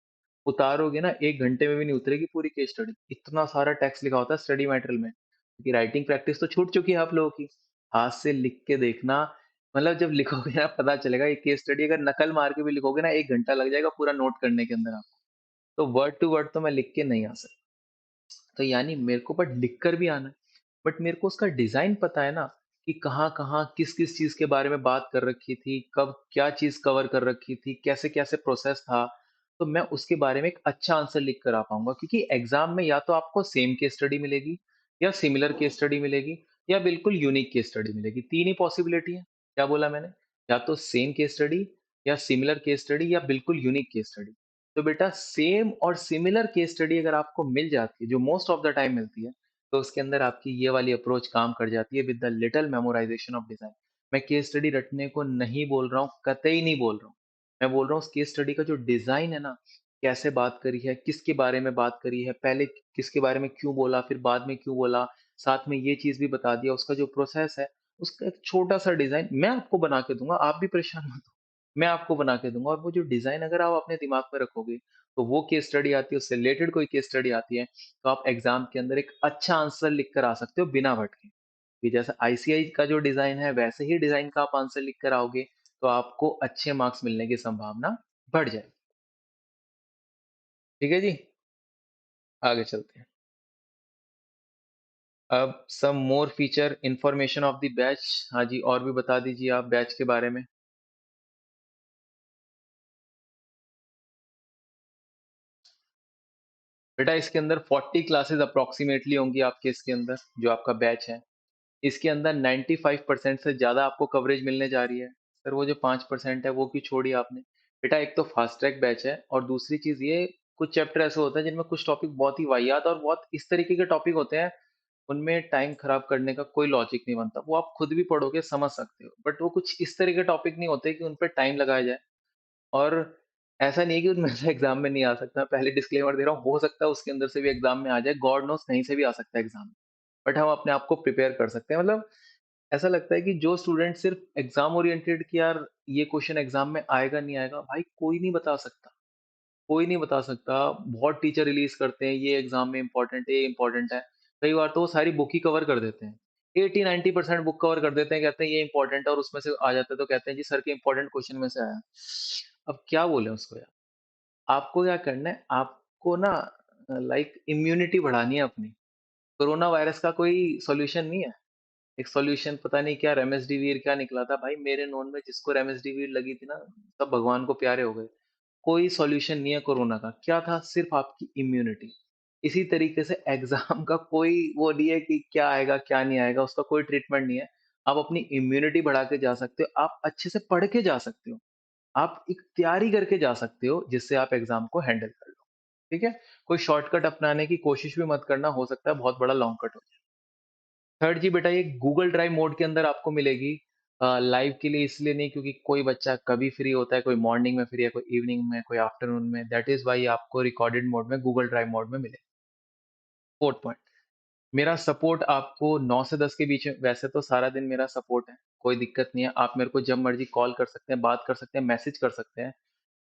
उतारोगे ना 1 घंटे में भी नहीं उतरेगी पूरी केस स्टडी। इतना सारा टेक्स्ट लिखा होता है स्टडी मटेरियल में, क्योंकि राइटिंग प्रैक्टिस तो छूट चुकी है आप लोगों की। हाथ से लिख के देखना, मतलब जब लिखोगे ना पता चलेगा। ये केस स्टडी अगर नकल मार के भी लिखोगे ना 1 घंटा लग जाएगा पूरा नोट करने के अंदर आपको। तो वर्ड टू वर्ड तो मैं लिख के नहीं आ सकता। तो यानी मेरे को बट लिख कर भी आना है। बट मेरे को उसका डिज़ाइन पता है ना, कि कहाँ-कहाँ, किस-किस चीज़ के बारे में बात कर रखी थी, कब क्या चीज़ कवर कर रखी थी, कैसे-कैसे प्रोसेस था। तो मैं उसके बारे में एक अच्छा आंसर लिख कर आ पाऊँगा, क्योंकि एग्ज़ाम में या तो आपको सेम केस स्टडी मिलेगी, या सिमिलर केस स्टडी मिलेगी, या बिल्कुल यूनिक केस स्टडी मिलेगी। 3 ही पॉसिबिलिटी है। क्या बोला मैंने? या तो सेम केस स्टडी, या सिमिलर केस स्टडी, या बिल्कुल यूनिक केस स्टडी। तो बेटा सेम और सिमिलर केस स्टडी अगर आपको मिल जाती है, जो मोस्ट ऑफ द टाइम मिलती है, तो उसके अंदर आपकी ये वाली अप्रोच काम कर जाती है with the little memorisation of design. मैं केस स्टडी रटने को नहीं बोल रहा हूँ, कतई नहीं बोल रहा हूँ। मैं बोल रहा हूँ उस केस स्टडी का जो डिजाइन है ना, कैसे बात करी है, किसके बारे में बात करी है, पहले किसके बारे में क्यों बोला, फिर बाद में क्यों बोला, साथ में ये चीज भी बता दिया, उसका जो प्रोसेस है, उसका एक छोटा सा डिजाइन मैं आपको बना के दूंगा। आप भी परेशान मत हो, मैं आपको बना के दूंगा। और वो जो डिजाइन अगर आप अपने दिमाग में रखोगे, तो वो केस स्टडी आती है, उससे रिलेटेड कोई केस स्टडी आती है, तो आप एग्जाम के अंदर एक अच्छा आंसर लिख कर आ सकते हो बिना भटके। कि जैसे आईसीआई का जो डिजाइन है, वैसे ही डिजाइन का आप आंसर लिख कर आओगे, तो आपको अच्छे मार्क्स मिलने की संभावना बढ़ जाएगी। ठीक है जी, आगे चलते हैं। अब some more feature information of the batch. हाँ जी, और भी बता दीजिए आप बैच के बारे में। बेटा इसके अंदर 40 क्लासेस अप्रोक्सीमेटली होंगी आपके इसके अंदर, जो आपका बैच है। इसके अंदर 95% से ज़्यादा आपको कवरेज मिलने जा रही है। सर वो जो 5% है वो क्यों छोड़ी आपने? बेटा एक तो फास्ट ट्रैक बैच है, और दूसरी चीज़ ये, कुछ चैप्टर ऐसे होते हैं जिनमें कुछ टॉपिक बहुत ही वाहियात और बहुत इस तरीके के टॉपिक होते हैं, उनमें टाइम खराब करने का कोई लॉजिक नहीं बनता। वो आप खुद भी पढ़ोगे समझ सकते हो। बट वो कुछ इस तरह के टॉपिक नहीं होते कि उन पे टाइम लगाया जाए। और ऐसा नहीं है कि उनमें से एग्ज़ाम में नहीं आ सकता। पहले डिस्क्लेमर दे रहा हूँ, हो सकता है उसके अंदर से भी एग्ज़ाम में आ जाए। गॉड नोज़ कहीं से भी आ सकता है एग्ज़ाम में। बट हम अपने आप को प्रिपेयर कर सकते हैं। मतलब ऐसा लगता है कि जो स्टूडेंट सिर्फ एग्जाम ओरिएंटेड कि यार ये क्वेश्चन एग्जाम में आएगा नहीं आएगा, भाई कोई नहीं बता सकता। कोई नहीं बता सकता। बहुत टीचर रिलीज करते हैं ये एग्जाम में इंपॉर्टेंट है, ये इंपॉर्टेंट है। कई बार तो वो सारी बुक ही कवर कर देते हैं। 80-90% बुक कवर कर देते हैं, कहते हैं ये इंपॉर्टेंट है, और उसमें से आ जाता है तो कहते हैं जी सर के इंपॉर्टेंट क्वेश्चन में से आया। अब क्या बोले उसको यार। आपको क्या करना है, आपको ना लाइक इम्यूनिटी बढ़ानी है अपनी। कोरोना वायरस का कोई सॉल्यूशन नहीं है। एक सॉल्यूशन पता नहीं क्या रेमडेसिविर क्या निकला था भाई, मेरे नॉन में जिसको रेमडेसिविर लगी थी ना, सब भगवान को प्यारे हो गए। कोई सॉल्यूशन नहीं है कोरोना का। क्या था? सिर्फ आपकी इम्यूनिटी। इसी तरीके से एग्जाम का कोई वो नहीं है कि क्या आएगा क्या नहीं आएगा, उसका कोई ट्रीटमेंट नहीं है। आप अपनी इम्यूनिटी बढ़ा के जा सकते हो, आप अच्छे से पढ़ के जा सकते हो, आप एक तैयारी करके जा सकते हो, जिससे आप एग्जाम को हैंडल कर लो। ठीक है? कोई शॉर्टकट अपनाने की कोशिश भी मत करना, हो सकता है बहुत बड़ा लॉन्ग कट हो जाए। थर्ड जी बेटा, ये गूगल ड्राइव मोड के अंदर आपको मिलेगी। लाइव के लिए इसलिए नहीं, क्योंकि कोई बच्चा कभी फ्री होता है, कोई मॉर्निंग में फ्री है, कोई इवनिंग में, कोई आफ्टरनून में। दैट इज वाई आपको रिकॉर्डेड मोड में, गूगल ड्राइव मोड में मिले। फोर्थ पॉइंट, मेरा सपोर्ट आपको 9 से 10 के बीच में, वैसे तो सारा दिन मेरा सपोर्ट है, कोई दिक्कत नहीं है। आप मेरे को जब मर्जी कॉल कर सकते हैं, बात कर सकते हैं, मैसेज कर सकते हैं।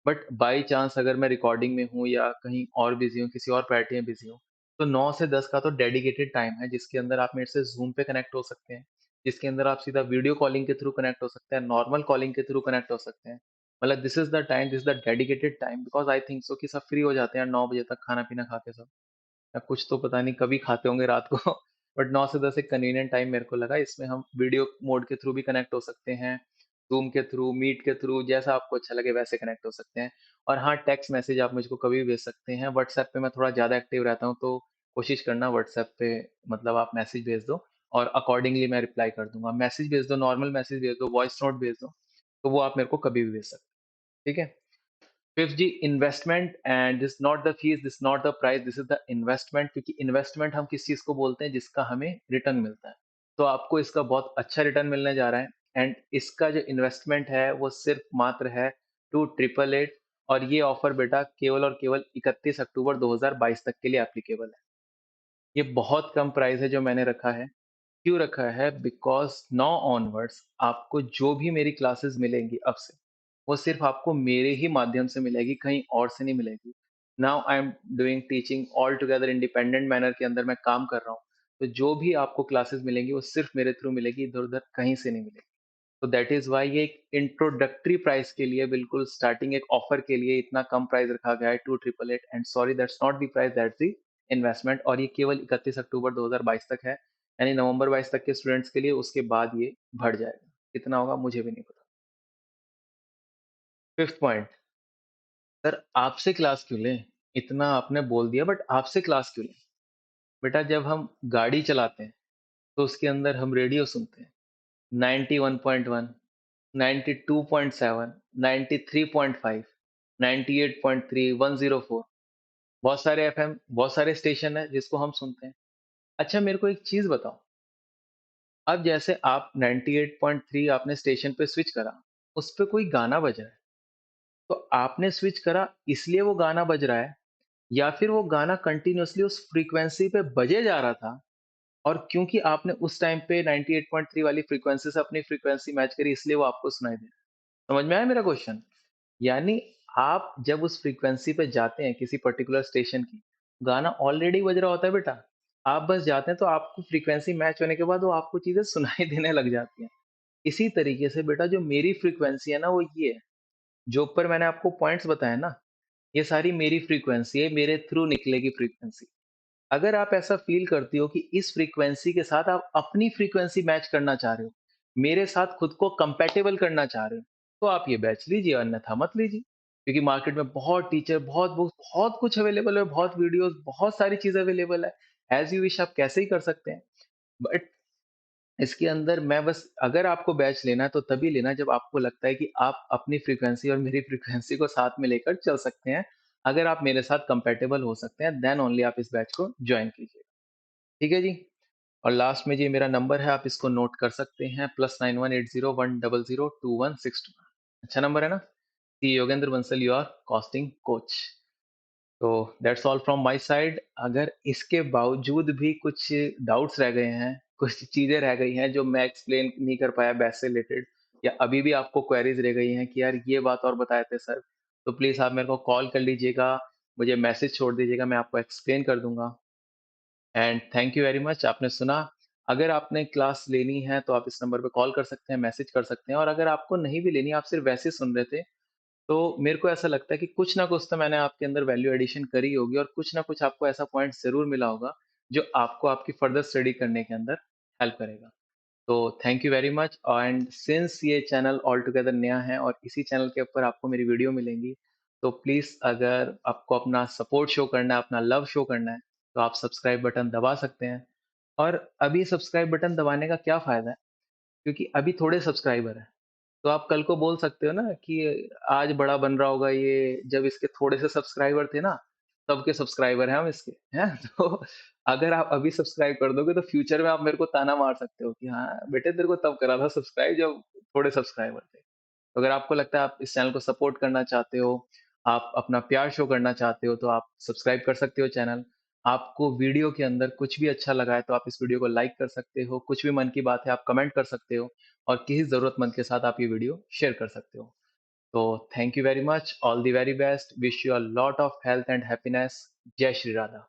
बट बाई चांस अगर मैं रिकॉर्डिंग में हूँ या कहीं और बिजी हूँ, किसी और पार्टी में बिजी हूँ, तो 9 से 10 का तो डेडिकेटेड टाइम है, जिसके अंदर आप मेरे से जूम पे कनेक्ट हो सकते हैं, जिसके अंदर आप सीधा वीडियो कॉलिंग के थ्रू कनेक्ट हो सकते हैं, नॉर्मल कॉलिंग के थ्रू कनेक्ट हो सकते हैं। मतलब this is the time, this is the dedicated time, because I think so कि सब फ्री हो जाते हैं 9 बजे तक खाना पीना खाते सब, या कुछ तो पता नहीं कभी खाते होंगे रात को। बट 9 से 10 एक कन्वीनियंट टाइम मेरे को लगा। इसमें हम वीडियो मोड के थ्रू भी कनेक्ट हो सकते हैं, ज़ूम के थ्रू, मीट के थ्रू जैसा आपको अच्छा लगे वैसे कनेक्ट हो सकते हैं। और हाँ, टेक्स्ट मैसेज आप मुझको कभी भी भेज सकते हैं। व्हाट्सएप पे मैं थोड़ा ज़्यादा एक्टिव रहता हूँ, तो कोशिश करना व्हाट्सएप पे मतलब आप मैसेज भेज दो और अकॉर्डिंगली मैं रिप्लाई कर दूँगा। मैसेज भेज दो, नॉर्मल मैसेज भेज दो, वॉइस नोट भेज दो, तो वो आप मेरे को कभी भी भेज सकते हैं। ठीक है? Fifth G, investment and this not the fees, this not the price, this is the investment. क्योंकि इन्वेस्टमेंट हम किस चीज को बोलते हैं जिसका हमें रिटर्न मिलता है। तो आपको इसका बहुत अच्छा रिटर्न मिलने जा रहा है। एंड इसका जो इन्वेस्टमेंट है वो सिर्फ मात्र है 2888। और ये ऑफर बेटा केवल और केवल 31 अक्टूबर 2022 तक के लिए एप्लीकेबल है। ये बहुत कम प्राइस है जो मैंने रखा है। क्यों रखा है? बिकॉज़ नाउ ऑनवर्ड्स आपको जो भी मेरी क्लासेस मिलेंगी अब से, वो सिर्फ़ आपको मेरे ही माध्यम से मिलेगी, कहीं और से नहीं मिलेगी। Now I am doing teaching all together independent manner के अंदर मैं काम कर रहा हूँ। तो जो भी आपको क्लासेस मिलेंगी, वो सिर्फ़ मेरे थ्रू मिलेगी, इधर-उधर कहीं से नहीं मिलेगी। तो दैट इज़ व्हाई ये एक इंट्रोडक्टरी प्राइस के लिए बिल्कुल स्टार्टिंग एक ऑफर के लिए इतना कम प्राइस रखा गया है 2888। And sorry that's not the price, that's the investment. और ये केवल 31 अक्टूबर 2022 तक है। यानी नवंबर 22 तक के स्टूडेंट्स के लिए, उसके बाद ये बढ़ जाएगा। कितना होगा मुझे भी नहीं पता। फिफ्थ पॉइंट, सर आपसे क्लास क्यों लें? इतना आपने बोल दिया बट आपसे क्लास क्यों लें? बेटा जब हम गाड़ी चलाते हैं तो उसके अंदर हम रेडियो सुनते हैं। 91.1, 92.7, 93.5, 98.3, 104। बहुत सारे एफएम, बहुत सारे स्टेशन है जिसको हम सुनते हैं। अच्छा मेरे को एक चीज बताओ, अब जैसे आप 98.3 आपने स्टेशन पे स्विच करा, उस पे कोई गाना बज रहा है, तो आपने स्विच करा इसलिए वो गाना बज रहा है, या फिर वो गाना कंटिन्यूअसली उस फ्रीक्वेंसी पे बजे जा रहा था, और क्योंकि आपने उस टाइम पे 98.3 वाली फ्रीक्वेंसी से अपनी फ्रीक्वेंसी मैच करी इसलिए वो आपको सुनाई दे रहा है। समझ में आया मेरा क्वेश्चन? यानी आप जब उस फ्रीक्वेंसी पे जाते हैं किसी पर्टिकुलर स्टेशन की, गाना ऑलरेडी बज रहा होता है बेटा। आप बस जाते हैं तो आपको फ्रीक्वेंसी मैच होने के बाद वो आपको चीज़ें सुनाई देने लग जाती हैं। इसी तरीके से बेटा जो मेरी फ्रीक्वेंसी है ना वो ये है, जो ऊपर मैंने आपको पॉइंट्स बताए ना, ये सारी मेरी फ्रीक्वेंसी है, मेरे थ्रू निकलेगी फ्रीक्वेंसी। अगर आप ऐसा फ़ील करती हो कि इस फ्रीक्वेंसी के साथ आप अपनी फ्रीक्वेंसी मैच करना चाह रहे हो, मेरे साथ खुद को कंपैटिबल करना चाह रहे हो, तो आप ये बैच लीजिए, अन्यथा मत लीजिए। क्योंकि मार्केट में बहुत टीचर, बहुत बुक्स, बहुत कुछ अवेलेबल है, बहुत वीडियोज़, बहुत सारी चीज़ अवेलेबल है। ऐज़ यू विश आप कैसे ही कर सकते हैं। बट इसके अंदर मैं बस, अगर आपको बैच लेना है तो तभी लेना जब आपको लगता है कि आप अपनी फ्रीक्वेंसी और मेरी फ्रीक्वेंसी को साथ में लेकर चल सकते हैं। अगर आप मेरे साथ कंपैटिबल हो सकते हैं, देन ओनली आप इस बैच को जॉइन कीजिए। ठीक है जी? और लास्ट में जी मेरा नंबर है, आप इसको नोट कर सकते हैं, +918010021621। अच्छा नंबर है ना? See Yogendra Bansal, your costing coach. तो that's all from my side. अगर इसके बावजूद भी कुछ डाउट्स रह गए हैं, कुछ चीज़ें रह गई हैं जो मैं एक्सप्लेन नहीं कर पाया बैच से रिलेटेड, या अभी भी आपको क्वेरीज रह गई हैं कि यार ये बात और बताए थे सर, तो प्लीज़ आप मेरे को कॉल कर लीजिएगा, मुझे मैसेज छोड़ दीजिएगा, मैं आपको एक्सप्लेन कर दूँगा। And thank you very much, आपने सुना। अगर आपने क्लास लेनी है तो आप इस नंबर पे कॉल कर सकते हैं, मैसेज कर सकते हैं, और अगर आपको नहीं भी लेनी, आप सिर्फ वैसे ही सुन रहे थे, तो मेरे को ऐसा लगता है कि कुछ ना कुछ तो मैंने आपके अंदर वैल्यू एडिशन करी होगी, और कुछ ना कुछ आपको ऐसा पॉइंट ज़रूर मिला होगा, जो आपको आपकी फर्दर स्टडी करने के अंदर हेल्प करेगा। तो thank you very much. And since ये चैनल ऑल टुगेदर नया है और इसी चैनल के ऊपर आपको मेरी वीडियो मिलेंगी, तो प्लीज़ अगर आपको अपना सपोर्ट शो करना है, अपना लव शो करना है, तो आप सब्सक्राइब बटन दबा सकते हैं। और अभी सब्सक्राइब बटन दबाने का क्या फ़ायदा है? क्योंकि अभी थोड़े सब्सक्राइबर हैं। तो आप कल को बोल सकते हो ना कि आज बड़ा बन रहा होगा ये, जब इसके थोड़े से सब्सक्राइबर थे ना, तब के सब्सक्राइबर हैं हम इसके, हैं? तो अगर आप अभी सब्सक्राइब कर दोगे तो फ्यूचर में आप मेरे को ताना मार सकते हो कि हाँ, बेटे तेरे को तब करा था सब्सक्राइब जब थोड़े सब्सक्राइबर थे। तो अगर आपको लगता है आप इस चैनल को सपोर्ट करना चाहते हो, आप अपना प्यार शो करना चाहते हो, तो आप सब्सक्राइब कर सकते हो चैनल। आपको वीडियो के अंदर कुछ भी अच्छा लगा है तो आप इस वीडियो को लाइक कर सकते हो, कुछ भी मन की बात है आप कमेंट कर सकते हो, और किसी ज़रूरतमंद के साथ आप ये वीडियो शेयर कर सकते हो। तो thank you very much, all the very best, wish you a lot of health and happiness. जय श्री राधा।